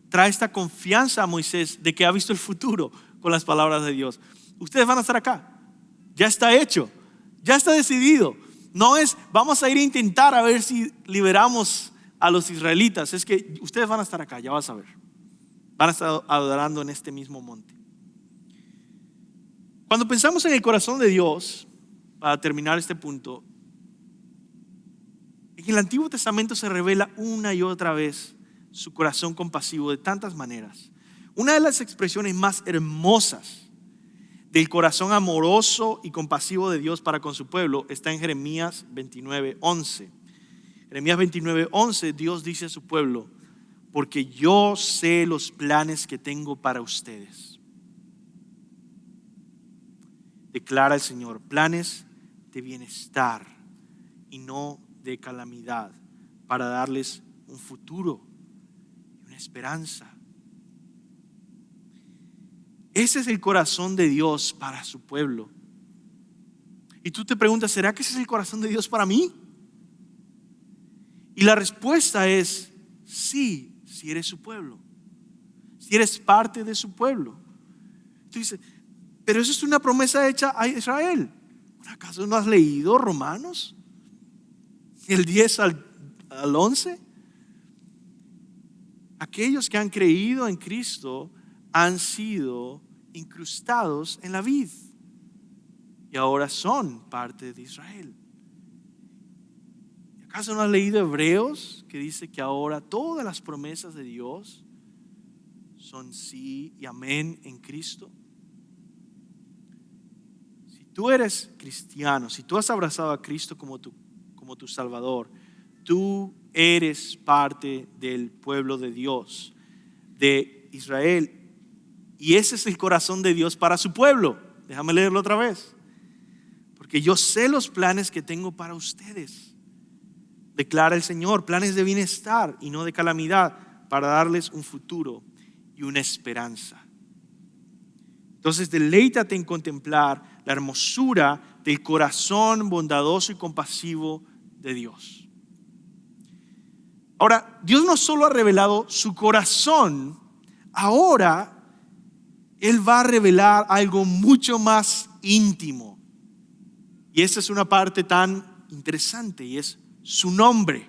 trae esta confianza a Moisés de que ha visto el futuro con las palabras de Dios. Ustedes van a estar acá, ya está hecho, ya está decidido. No es vamos a ir a intentar a ver si liberamos a los israelitas. Es que ustedes van a estar acá, ya vas a ver. Van a estar adorando en este mismo monte. Cuando pensamos en el corazón de Dios, para terminar este punto, en el Antiguo Testamento se revela una y otra vez su corazón compasivo de tantas maneras. Una de las expresiones más hermosas del corazón amoroso y compasivo de Dios para con su pueblo está en Jeremías 29:11. Jeremías 29:11, Dios dice a su pueblo: porque yo sé los planes que tengo para ustedes, declara el Señor, planes de bienestar y no de calamidad, para darles un futuro y una esperanza. Ese es el corazón de Dios para su pueblo. Y tú te preguntas: ¿será que ese es el corazón de Dios para mí? Y la respuesta es sí, si eres su pueblo, si eres parte de su pueblo. Tú dices: pero eso es una promesa hecha a Israel. ¿Acaso no has leído Romanos? El 10 al 11. Aquellos que han creído en Cristo han sido incrustados en la vid y ahora son parte de Israel. ¿Acaso no has leído Hebreos, que dice que ahora todas las promesas de Dios son sí y amén en Cristo? Si tú eres cristiano, si tú has abrazado a Cristo como tu Salvador, tú eres parte del pueblo de Dios, de Israel. Y ese es el corazón de Dios para su pueblo. Déjame leerlo otra vez. Porque yo sé los planes que tengo para ustedes, declara el Señor, planes de bienestar y no de calamidad, para darles un futuro y una esperanza. Entonces deleítate en contemplar la hermosura del corazón bondadoso y compasivo de Dios. Ahora, Dios no solo ha revelado su corazón, ahora Él va a revelar algo mucho más íntimo. Y esa es una parte tan interesante, y es su nombre.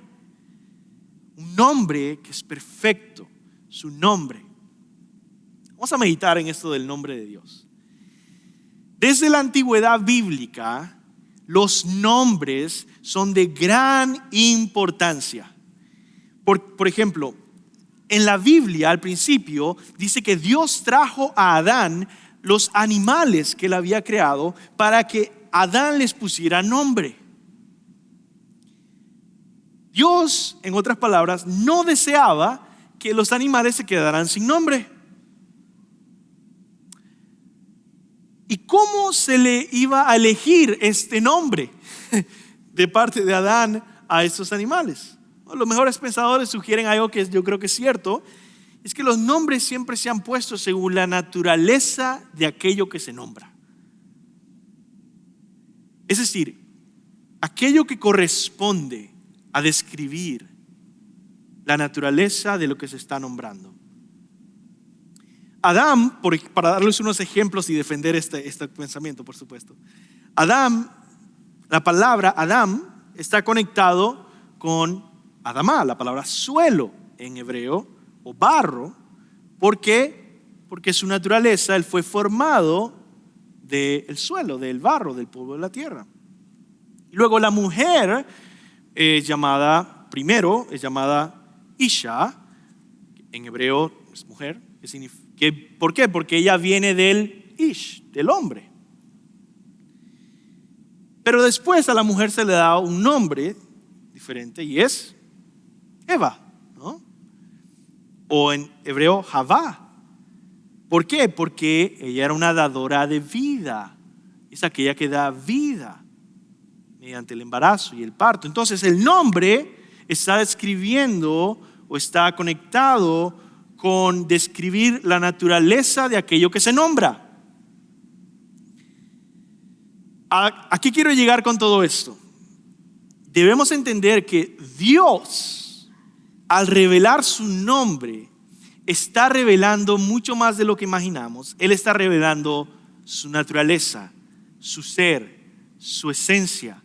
Un nombre que es perfecto, su nombre. Vamos a meditar en esto del nombre de Dios. Desde la antigüedad bíblica, los nombres son de gran importancia. Por ejemplo, en la Biblia al principio dice que Dios trajo a Adán los animales que él había creado para que Adán les pusiera nombre. Dios, en otras palabras, no deseaba que los animales se quedaran sin nombre. ¿Y cómo se le iba a elegir este nombre de parte de Adán a estos animales? Los mejores pensadores sugieren algo que yo creo que es cierto, es que los nombres siempre se han puesto según la naturaleza de aquello que se nombra. Es decir, aquello que corresponde a describir la naturaleza de lo que se está nombrando. Adán, para darles unos ejemplos y defender este pensamiento, por supuesto. Adán, la palabra Adán está conectado con Adamá, la palabra suelo en hebreo o barro. ¿Por qué? Porque su naturaleza, él fue formado del suelo, del barro, del polvo de la tierra. Y luego la mujer es llamada Isha, en hebreo es mujer, ¿por qué? Porque ella viene del Ish, del hombre. Pero después a la mujer se le da un nombre diferente y es Eva, ¿no? O en hebreo Javá. ¿Por qué? Porque ella era una dadora de vida. Es aquella que da vida mediante el embarazo y el parto. Entonces el nombre está describiendo o está conectado con describir la naturaleza de aquello que se nombra. ¿A qué quiero llegar con todo esto? Debemos entender que Dios, al revelar su nombre, está revelando mucho más de lo que imaginamos. Él está revelando su naturaleza, su ser, su esencia.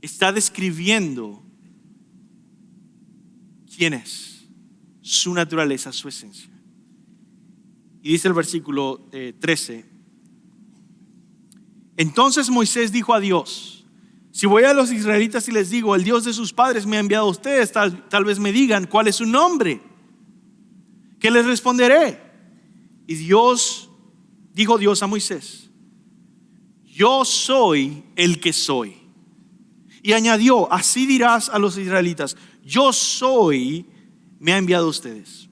Está describiendo quién es, su naturaleza, su esencia. Y dice el versículo 13: entonces Moisés dijo a Dios: si voy a los israelitas y les digo, el Dios de sus padres me ha enviado a ustedes, tal vez me digan cuál es su nombre. ¿Qué les responderé? Y dijo Dios a Moisés: yo soy el que soy. Y añadió: así dirás a los israelitas, yo soy, me ha enviado a ustedes.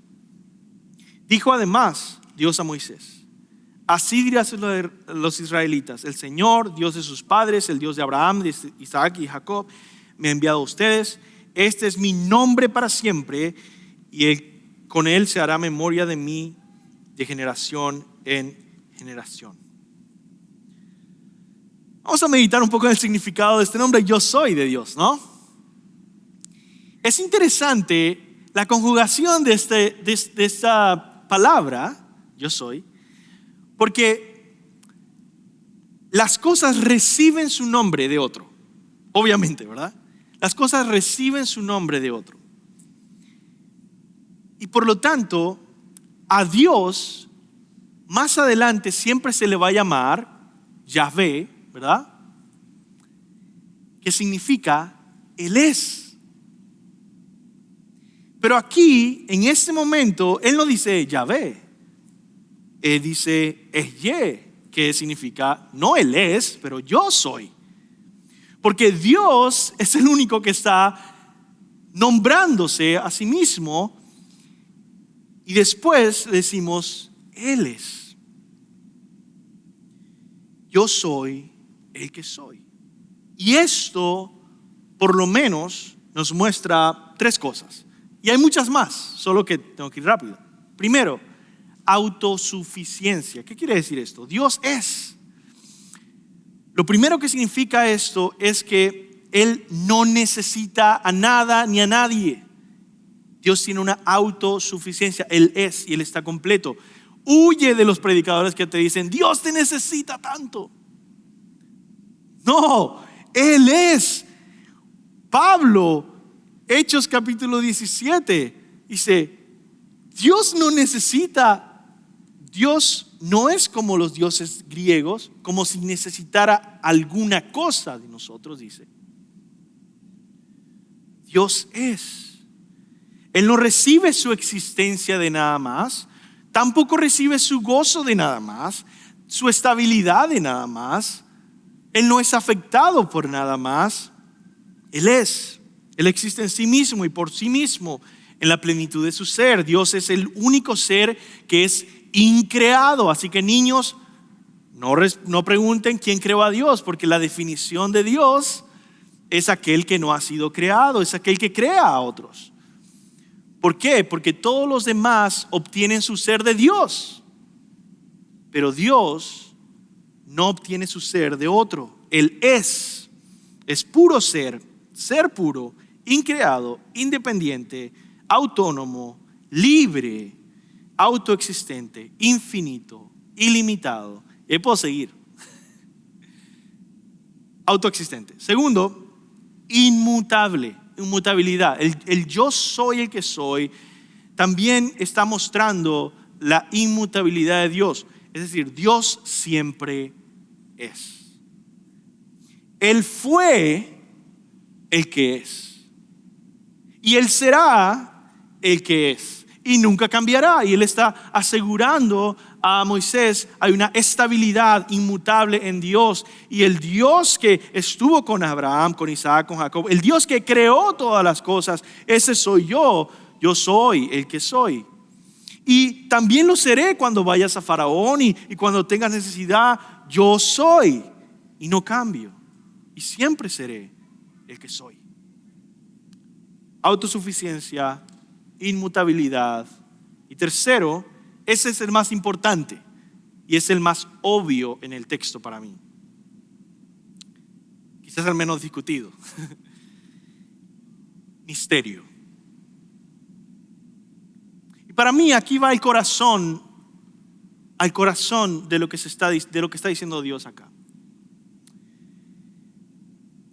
Dijo además Dios a Moisés: así dirás a los israelitas, el Señor, Dios de sus padres, el Dios de Abraham, de Isaac y Jacob, me ha enviado a ustedes. Este es mi nombre para siempre, y con él se hará memoria de mí de generación en generación. Vamos a meditar un poco en el significado de este nombre, yo soy de Dios, ¿no? Es interesante la conjugación de esta palabra, yo soy, porque las cosas reciben su nombre de otro, obviamente, ¿verdad? Las cosas reciben su nombre de otro. Y por lo tanto, a Dios más adelante siempre se le va a llamar Yahvé, ¿verdad? Que significa Él es. Pero aquí, en este momento, Él no dice Yahvé. Él dice Ehyeh, que significa no Él es, pero yo soy. Porque Dios es el único que está nombrándose a sí mismo, y después decimos, Él es. Yo soy el que soy. Y esto, por lo menos, nos muestra tres cosas. Y hay muchas más, solo que tengo que ir rápido. Primero, autosuficiencia. ¿Qué quiere decir esto? Dios es. Lo primero que significa esto es que Él no necesita a nada ni a nadie. Dios tiene una autosuficiencia. Él es y Él está completo. Huye de los predicadores que te dicen, Dios te necesita tanto. No, Él es. Pablo, Hechos capítulo 17, dice, Dios no necesita, Dios no es como los dioses griegos, como si necesitara alguna cosa de nosotros, dice. Dios es. Él no recibe su existencia de nada más, tampoco recibe su gozo de nada más, su estabilidad de nada más. Él no es afectado por nada más. Él es. Él existe en sí mismo y por sí mismo en la plenitud de su ser. Dios es el único ser que es increado. Así que niños, no pregunten quién creó a Dios, porque la definición de Dios es aquel que no ha sido creado, es aquel que crea a otros. ¿Por qué? Porque todos los demás obtienen su ser de Dios, pero Dios no obtiene su ser de otro. Él es puro ser puro, increado, independiente, autónomo, libre, autoexistente, infinito, ilimitado. Y puedo seguir. Autoexistente. Segundo, inmutabilidad. El yo soy el que soy también está mostrando la inmutabilidad de Dios. Es decir, Dios siempre es. Él fue el que es. Y Él será el que es. Y nunca cambiará. Y Él está asegurando a Moisés, hay una estabilidad inmutable en Dios. Y el Dios que estuvo con Abraham, con Isaac, con Jacob, el Dios que creó todas las cosas, ese soy yo. Yo soy el que soy. Y también lo seré cuando vayas a Faraón y cuando tengas necesidad. Yo soy y no cambio. Y siempre seré el que soy. Autosuficiencia, inmutabilidad. Y tercero, ese es el más importante y es el más obvio en el texto para mí. Quizás el menos discutido. Misterio. Y para mí aquí va al corazón de lo que está diciendo Dios acá.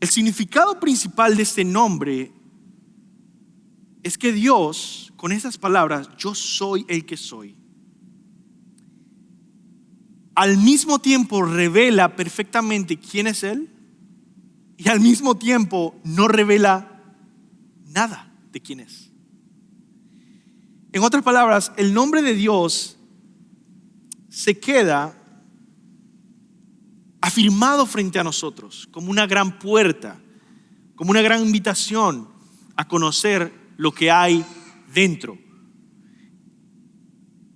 El significado principal de este nombre es que Dios, con esas palabras, yo soy el que soy, al mismo tiempo revela perfectamente quién es Él y al mismo tiempo no revela nada de quién es. En otras palabras, el nombre de Dios se queda afirmado frente a nosotros como una gran puerta, como una gran invitación a conocer lo que hay dentro.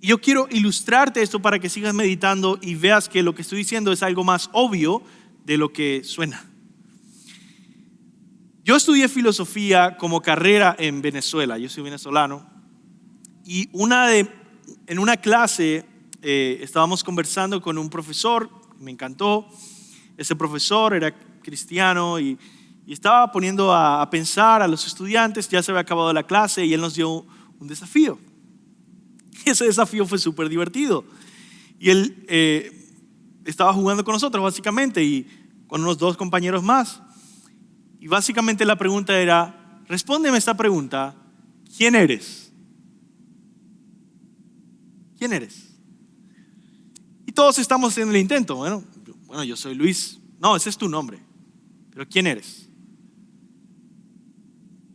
Y yo quiero ilustrarte esto para que sigas meditando y veas que lo que estoy diciendo es algo más obvio de lo que suena. Yo estudié filosofía como carrera en Venezuela, yo soy venezolano, y en una clase estábamos conversando con un profesor, me encantó. Ese profesor era cristiano y estaba poniendo a pensar a los estudiantes. Ya se había acabado la clase y él nos dio un desafío. Y ese desafío fue súper divertido. Y él estaba jugando con nosotros básicamente y con unos dos compañeros más. Y básicamente la pregunta era, respóndeme esta pregunta, ¿quién eres? ¿Quién eres? Y todos estamos en el intento. Bueno, yo soy Luis. No, ese es tu nombre. Pero ¿quién eres?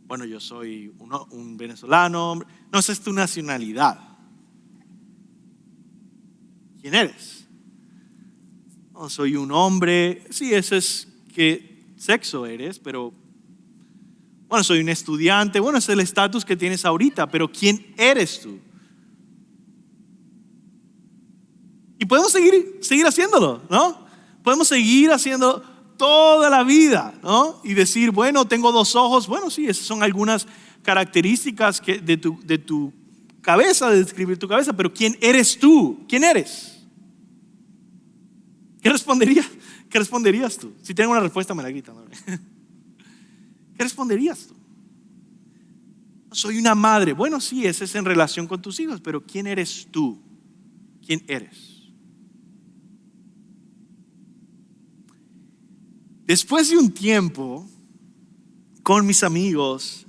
Bueno, yo soy un venezolano. No, esa es tu nacionalidad. ¿Quién eres? No, soy un hombre. Sí, eso es qué sexo eres, pero Bueno, soy un estudiante. Bueno, es el estatus que tienes ahorita, pero ¿quién eres tú? Y podemos seguir haciéndolo, ¿no? Podemos seguir haciendo toda la vida, ¿no? Y decir, bueno, tengo 2 ojos. Bueno, sí, esas son algunas características de tu cabeza, de describir tu cabeza. Pero ¿quién eres tú? ¿Quién eres? ¿Qué responderías tú? Si tengo una respuesta, me la gritan. ¿Qué responderías tú? Soy una madre. Bueno, sí, ese es en relación con tus hijos, pero ¿quién eres tú? ¿Quién eres? Después de un tiempo con mis amigos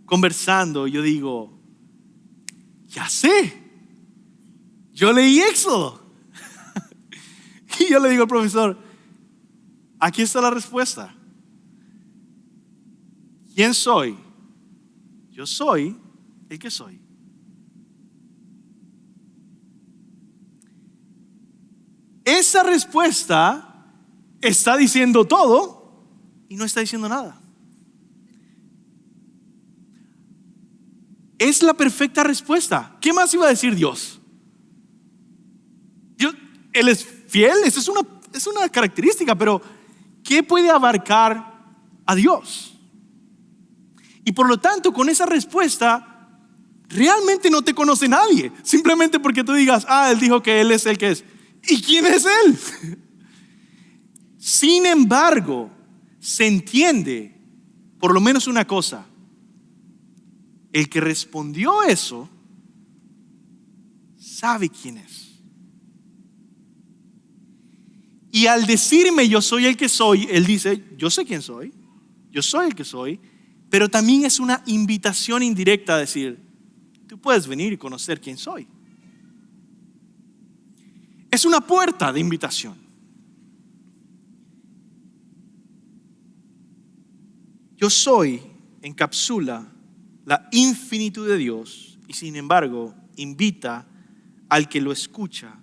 conversando, yo digo, ya sé, yo leí Éxodo. Y yo le digo al profesor, aquí está la respuesta. ¿Quién soy? Yo soy el que soy. Esa respuesta está diciendo todo y no está diciendo nada. Es la perfecta respuesta. ¿Qué más iba a decir Dios? Él es fiel, esa es una característica, pero ¿qué puede abarcar a Dios? Y por lo tanto, con esa respuesta, realmente no te conoce nadie. Simplemente porque tú digas, Él dijo que Él es el que es. ¿Y quién es Él? Sin embargo, se entiende por lo menos una cosa. El que respondió eso sabe quién es. Y al decirme yo soy el que soy, Él dice, yo sé quién soy, yo soy el que soy, pero también es una invitación indirecta a decir, tú puedes venir y conocer quién soy. Es una puerta de invitación. Yo soy encapsula la infinitud de Dios y sin embargo invita al que lo escucha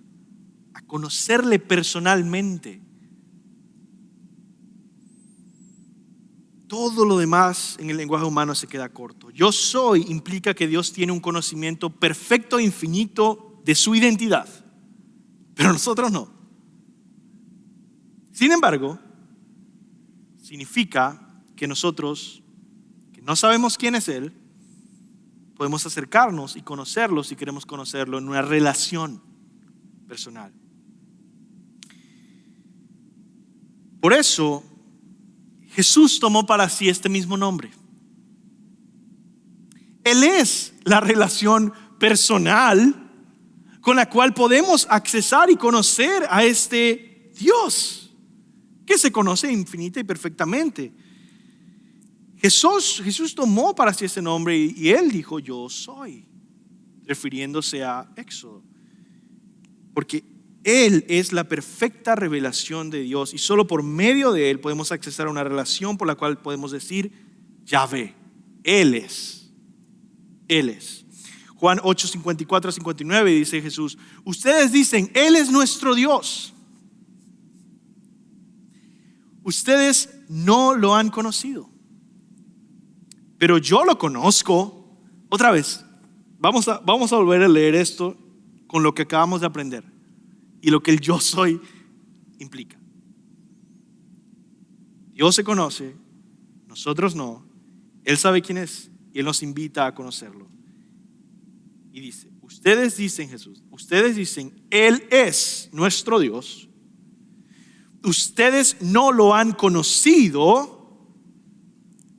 a conocerle personalmente. Todo lo demás en el lenguaje humano se queda corto. Yo soy implica que Dios tiene un conocimiento perfecto e infinito de su identidad, pero nosotros no. Sin embargo, significa que nosotros, que no sabemos quién es Él, podemos acercarnos y conocerlo si queremos conocerlo en una relación personal. Por eso, Jesús tomó para sí este mismo nombre. Él es la relación personal con la cual podemos accesar y conocer a este Dios que se conoce infinita y perfectamente. Jesús tomó para sí ese nombre y Él dijo yo soy, refiriéndose a Éxodo, porque Él es la perfecta revelación de Dios y solo por medio de Él podemos accesar a una relación por la cual podemos decir Yahvé, Él es. Juan 8, 54 a 59 dice Jesús, ustedes dicen Él es nuestro Dios, ustedes no lo han conocido, pero yo lo conozco. Otra vez, vamos a volver a leer esto con lo que acabamos de aprender y lo que el yo soy implica. Dios se conoce, nosotros no. Él sabe quién es y Él nos invita a conocerlo. Y dice, ustedes dicen Jesús, ustedes dicen Él es nuestro Dios. Ustedes no lo han conocido,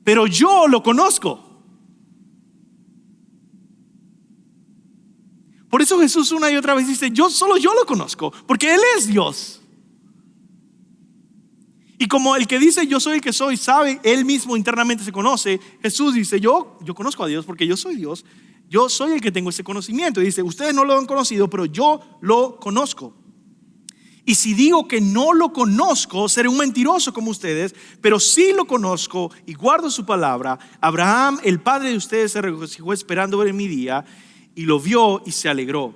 pero yo lo conozco. Por eso Jesús una y otra vez dice, solo yo lo conozco, porque Él es Dios. Y como el que dice yo soy el que soy, sabe, Él mismo internamente se conoce, Jesús dice, yo conozco a Dios porque yo soy Dios, yo soy el que tengo ese conocimiento. Y dice, ustedes no lo han conocido, pero yo lo conozco. Y si digo que no lo conozco, seré un mentiroso como ustedes, pero sí lo conozco y guardo su palabra. Abraham, el padre de ustedes, se regocijó esperando ver mi día y lo vio y se alegró.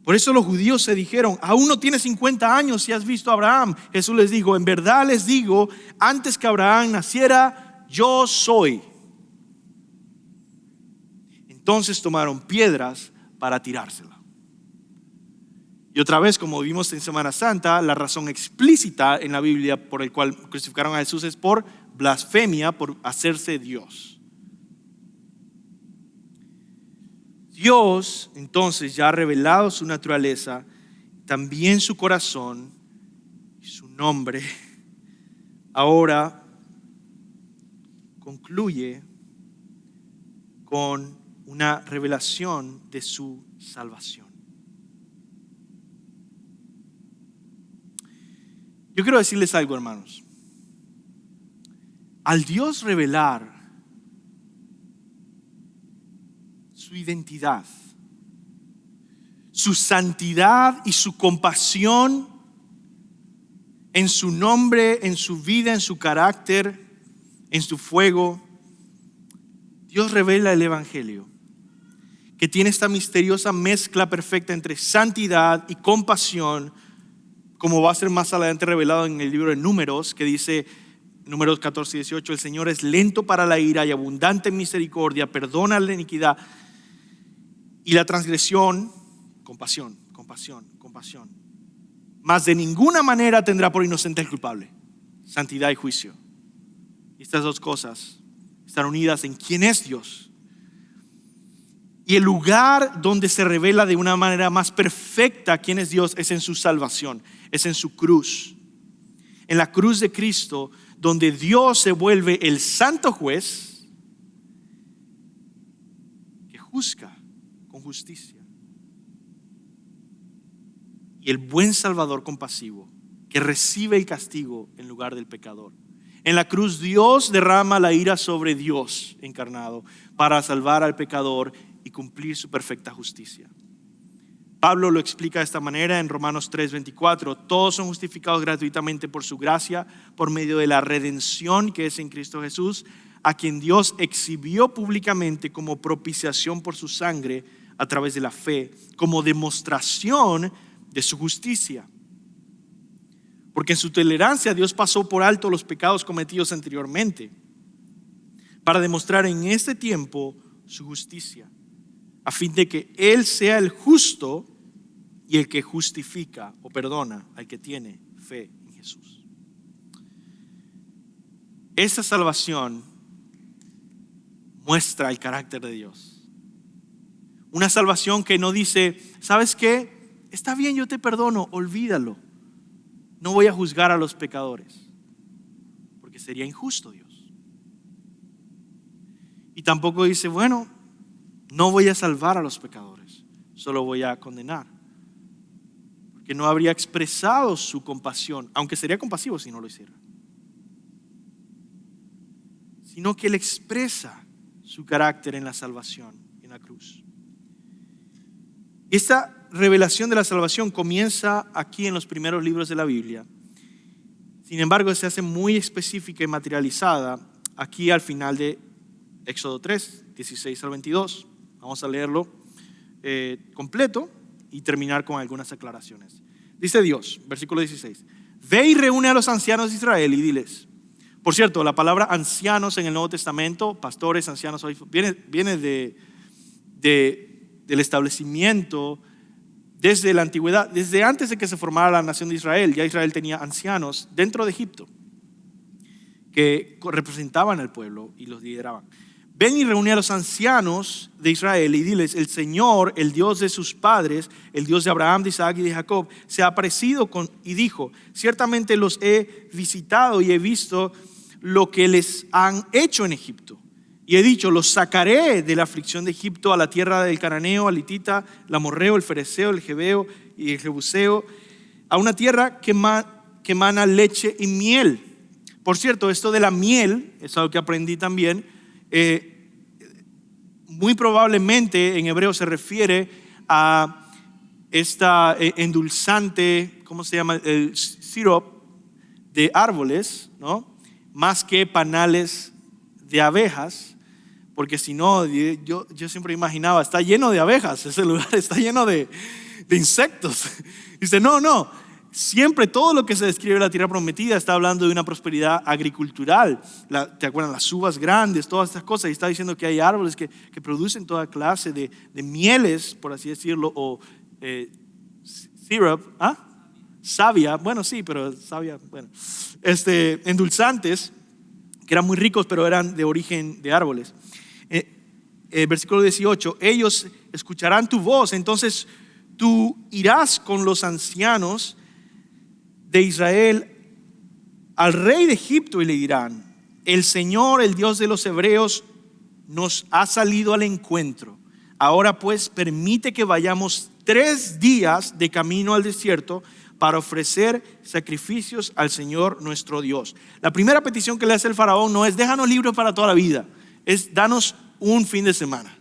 Por eso los judíos se dijeron, aún no tienes 50 años y has visto a Abraham. Jesús les dijo, en verdad les digo, antes que Abraham naciera, yo soy. Entonces tomaron piedras para tirársela. Y otra vez, como vimos en Semana Santa, la razón explícita en la Biblia por el cual crucificaron a Jesús es por blasfemia, por hacerse Dios. Dios entonces ya ha revelado su naturaleza, también su corazón y su nombre. Ahora concluye con una revelación de su salvación. Yo quiero decirles algo, hermanos. Al Dios revelar su identidad, su santidad y su compasión en su nombre, en su vida, en su carácter, en su fuego, Dios revela el Evangelio, que tiene esta misteriosa mezcla perfecta entre santidad y compasión, como va a ser más adelante revelado en el libro de Números, que dice, Números 14 y 18, el Señor es lento para la ira y abundante en misericordia, perdona la iniquidad y la transgresión, compasión. Mas de ninguna manera tendrá por inocente al culpable, santidad y juicio. Y estas dos cosas están unidas en quién es Dios. Y el lugar donde se revela de una manera más perfecta quién es Dios es en su salvación, es en su cruz. En la cruz de Cristo, donde Dios se vuelve el santo juez que juzga con justicia, y el buen salvador compasivo que recibe el castigo en lugar del pecador. En la cruz Dios derrama la ira sobre Dios encarnado para salvar al pecador y cumplir su perfecta justicia. Pablo lo explica de esta manera en Romanos 3:24. Todos son justificados gratuitamente por su gracia, por medio de la redención que es en Cristo Jesús, a quien Dios exhibió públicamente como propiciación por su sangre a través de la fe, como demostración de su justicia. Porque en su tolerancia Dios pasó por alto los pecados cometidos anteriormente, para demostrar en este tiempo su justicia, a fin de que Él sea el justo y el que justifica o perdona al que tiene fe en Jesús. Esa salvación muestra el carácter de Dios. Una salvación que no dice, ¿sabes qué? Está bien, yo te perdono, olvídalo. No voy a juzgar a los pecadores, porque sería injusto Dios. Y tampoco dice, bueno, no voy a salvar a los pecadores, solo voy a condenar. Porque no habría expresado su compasión, aunque sería compasivo si no lo hiciera. Sino que Él expresa su carácter en la salvación, en la cruz. Esta revelación de la salvación comienza aquí en los primeros libros de la Biblia. Sin embargo, se hace muy específica y materializada aquí al final de Éxodo 3, 16 al 22. Vamos a leerlo completo y terminar con algunas aclaraciones. Dice Dios, versículo 16: Ve y reúne a los ancianos de Israel y diles. Por cierto, la palabra ancianos en el Nuevo Testamento, pastores, ancianos, viene del establecimiento desde la antigüedad, desde antes de que se formara la nación de Israel. Ya Israel tenía ancianos dentro de Egipto que representaban al pueblo y los lideraban. Ven y reúne a los ancianos de Israel y diles: el Señor, el Dios de sus padres, el Dios de Abraham, de Isaac y de Jacob, se ha aparecido y dijo: ciertamente los he visitado y he visto lo que les han hecho en Egipto. Y he dicho: los sacaré de la aflicción de Egipto a la tierra del cananeo, al hitita, el amorreo, el fereceo, el jebeo y el jebuseo, a una tierra que emana leche y miel. Por cierto, esto de la miel es algo que aprendí también. Muy probablemente en hebreo se refiere a esta endulzante, ¿cómo se llama? El sirope de árboles, ¿no? Más que panales de abejas, porque si no, yo siempre imaginaba, está lleno de abejas ese lugar, está lleno de insectos. Dice, no, siempre todo lo que se describe en la tierra prometida está hablando de una prosperidad agricultural. ¿Te acuerdan? Las uvas grandes, todas estas cosas. Y está diciendo que hay árboles que producen toda clase de mieles, por así decirlo, o syrup, savia, bueno sí, pero savia, bueno, endulzantes, que eran muy ricos, pero eran de origen de árboles. Versículo 18, ellos escucharán tu voz, entonces tú irás con los ancianos de Israel al rey de Egipto y le dirán: el Señor, el Dios de los hebreos, nos ha salido al encuentro. Ahora pues permite que vayamos 3 días de camino al desierto para ofrecer sacrificios al Señor nuestro Dios. La primera petición que le hace el faraón no es déjanos libres para toda la vida, es danos un fin de semana.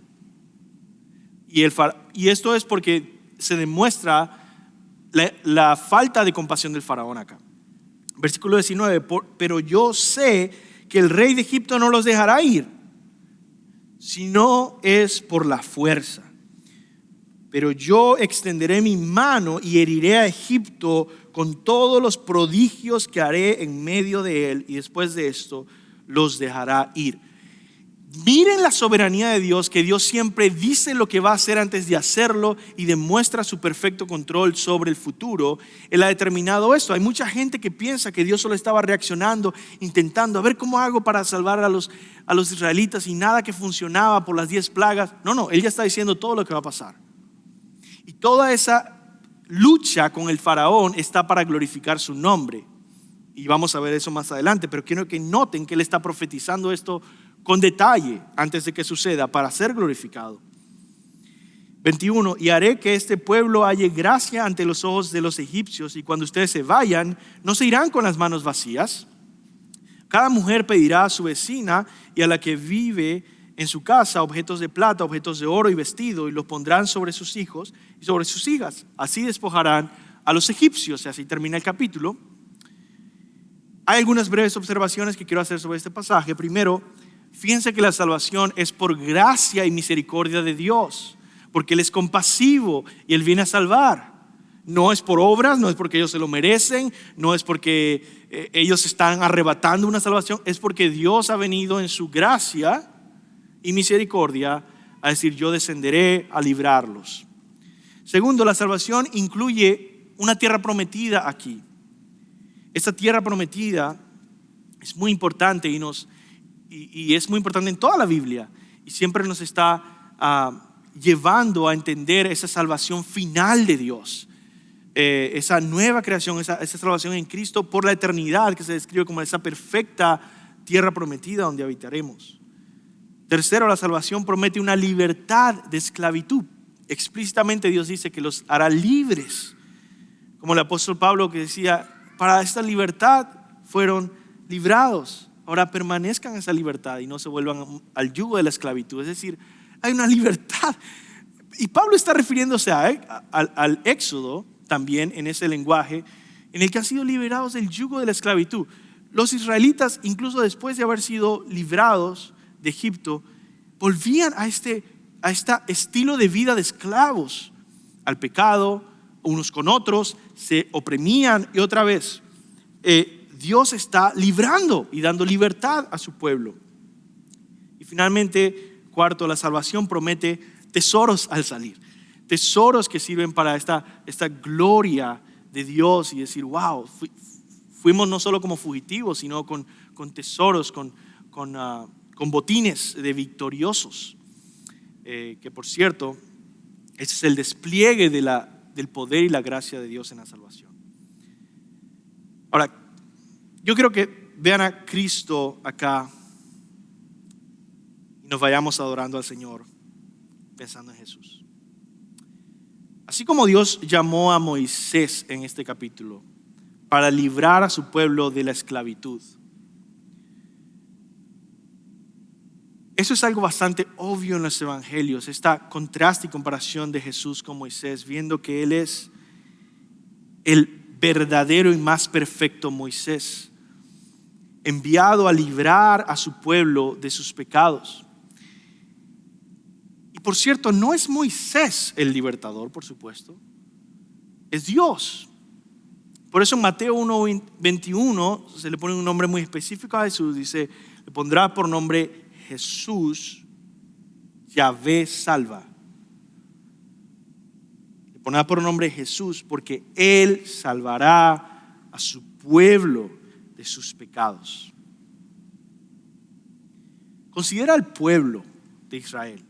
Y esto es porque se demuestra la falta de compasión del faraón acá. Versículo 19, pero yo sé que el rey de Egipto no los dejará ir, si no es por la fuerza. Pero yo extenderé mi mano y heriré a Egipto con todos los prodigios que haré en medio de él, y después de esto los dejará ir. Miren la soberanía de Dios, que Dios siempre dice lo que va a hacer antes de hacerlo y demuestra su perfecto control sobre el futuro. Él ha determinado esto. Hay mucha gente que piensa que Dios solo estaba reaccionando, intentando a ver cómo hago para salvar a los israelitas, y nada que funcionaba por las 10 plagas. No, Él ya está diciendo todo lo que va a pasar. Y toda esa lucha con el faraón está para glorificar su nombre. Y vamos a ver eso más adelante, pero quiero que noten que Él está profetizando esto con detalle antes de que suceda para ser glorificado. 21, y haré que este pueblo halle gracia ante los ojos de los egipcios, y cuando ustedes se vayan, no se irán con las manos vacías. Cada mujer pedirá a su vecina y a la que vive en su casa objetos de plata, objetos de oro y vestido, y los pondrán sobre sus hijos y sobre sus hijas. Así despojarán a los egipcios. Y así termina el capítulo. Hay algunas breves observaciones que quiero hacer sobre este pasaje. Primero, fíjense que la salvación es por gracia y misericordia de Dios, porque Él es compasivo y Él viene a salvar. No es por obras, no es porque ellos se lo merecen, no es porque ellos están arrebatando una salvación, es porque Dios ha venido en su gracia y misericordia a decir: yo descenderé a librarlos. Segundo, la salvación incluye una tierra prometida aquí. Esta tierra prometida es muy importante y es muy importante en toda la Biblia, y siempre nos está llevando a entender esa salvación final de Dios, esa nueva creación, esa salvación en Cristo por la eternidad, que se describe como esa perfecta tierra prometida donde habitaremos. Tercero, la salvación promete una libertad de esclavitud. Explícitamente Dios dice que los hará libres, como el apóstol Pablo, que decía: para esta libertad fueron librados, ahora permanezcan en esa libertad y no se vuelvan al yugo de la esclavitud. Es decir, hay una libertad. Y Pablo está refiriéndose al Éxodo también, en ese lenguaje en el que han sido liberados del yugo de la esclavitud. Los israelitas, incluso después de haber sido librados de Egipto, volvían a este estilo de vida de esclavos, al pecado, unos con otros, se oprimían, y otra vez Dios está librando y dando libertad a su pueblo. Y finalmente, cuarto, la salvación promete tesoros al salir, tesoros que sirven para esta gloria de Dios, y decir: wow, fuimos no solo como fugitivos, sino con tesoros, con botines de victoriosos, que por cierto, ese es el despliegue del poder y la gracia de Dios en la salvación. Ahora, yo quiero que vean a Cristo acá y nos vayamos adorando al Señor pensando en Jesús. Así como Dios llamó a Moisés en este capítulo para librar a su pueblo de la esclavitud, eso es algo bastante obvio en los evangelios, esta contraste y comparación de Jesús con Moisés, viendo que Él es el verdadero y más perfecto Moisés, enviado a librar a su pueblo de sus pecados. Y por cierto, no es Moisés el libertador, por supuesto, es Dios. Por eso en Mateo 1:21 se le pone un nombre muy específico a Jesús. Dice, le pondrá por nombre Jesús, Yahvé salva. Le pondrá por nombre Jesús porque Él salvará a su pueblo de sus pecados. Considera al pueblo de Israel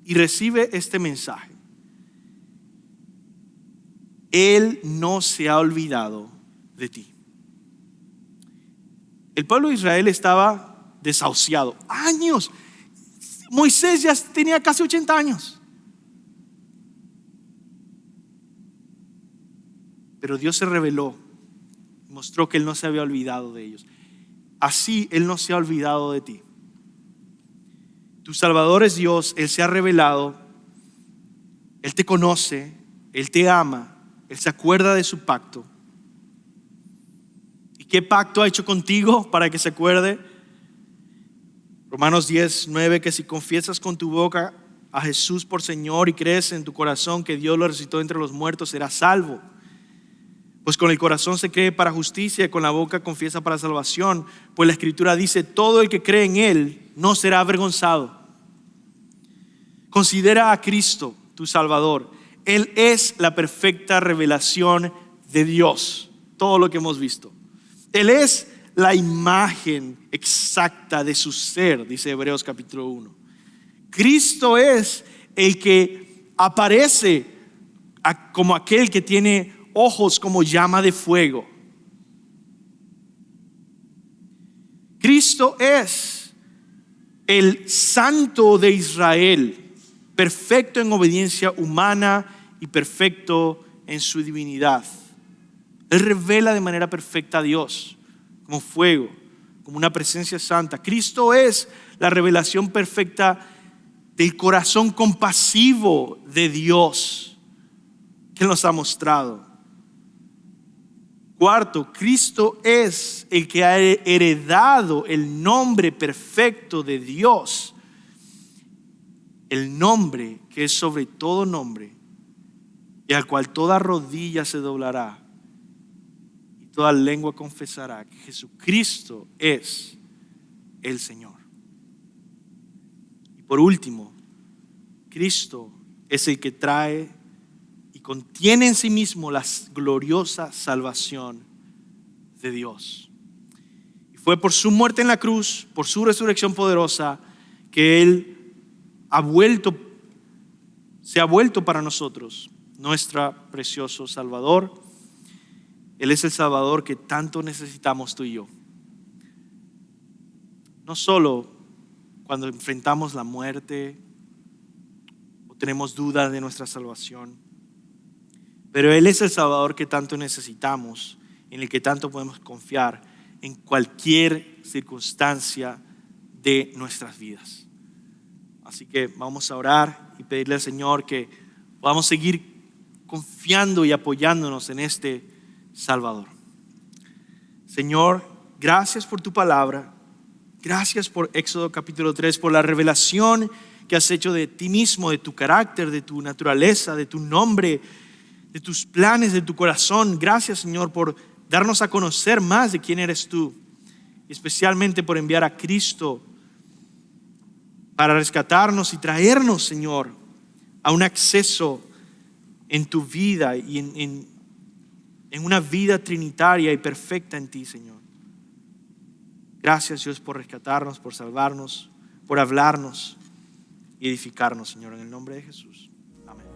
y recibe este mensaje. Él no se ha olvidado de ti. El pueblo de Israel estaba desahuciado. Años. Moisés ya tenía casi 80 años. Pero Dios se reveló, mostró que Él no se había olvidado de ellos. Así Él no se ha olvidado de ti. Tu Salvador es Dios, Él se ha revelado, Él te conoce, Él te ama, Él se acuerda de su pacto. ¿Y qué pacto ha hecho contigo para que se acuerde? Romanos 10:9, que si confiesas con tu boca a Jesús por Señor y crees en tu corazón que Dios lo resucitó entre los muertos, serás salvo. Pues con el corazón se cree para justicia y con la boca confiesa para salvación. Pues la Escritura dice, todo el que cree en Él no será avergonzado. Considera a Cristo, tu Salvador. Él es la perfecta revelación de Dios. Todo lo que hemos visto. Él es la imagen exacta de su ser, dice Hebreos capítulo 1. Cristo es el que aparece como aquel que tiene ojos como llama de fuego. Cristo es el Santo de Israel, perfecto en obediencia humana y perfecto en su divinidad. Él revela de manera perfecta a Dios, como fuego, como una presencia santa. Cristo es la revelación perfecta del corazón compasivo de Dios que nos ha mostrado. Cuarto, Cristo es el que ha heredado el nombre perfecto de Dios, el nombre que es sobre todo nombre y al cual toda rodilla se doblará y toda lengua confesará que Jesucristo es el Señor. Y por último, Cristo es el que trae y contiene en sí mismo la gloriosa salvación de Dios. Y fue por su muerte en la cruz, por su resurrección poderosa, que Él se ha vuelto para nosotros nuestro precioso Salvador. Él es el Salvador que tanto necesitamos tú y yo. No solo cuando enfrentamos la muerte o tenemos dudas de nuestra salvación, pero Él es el Salvador que tanto necesitamos, en el que tanto podemos confiar en cualquier circunstancia de nuestras vidas. Así que vamos a orar y pedirle al Señor que podamos seguir confiando y apoyándonos en este Salvador. Señor, gracias por tu palabra. Gracias por Éxodo capítulo 3, por la revelación que has hecho de ti mismo, de tu carácter, de tu naturaleza, de tu nombre, de tus planes, de tu corazón. Gracias, Señor, por darnos a conocer más de quién eres tú, y especialmente por enviar a Cristo para rescatarnos y traernos, Señor, a un acceso en tu vida y en una vida trinitaria y perfecta en ti, Señor. Gracias, Dios, por rescatarnos, por salvarnos, por hablarnos y edificarnos, Señor, en el nombre de Jesús. Amén.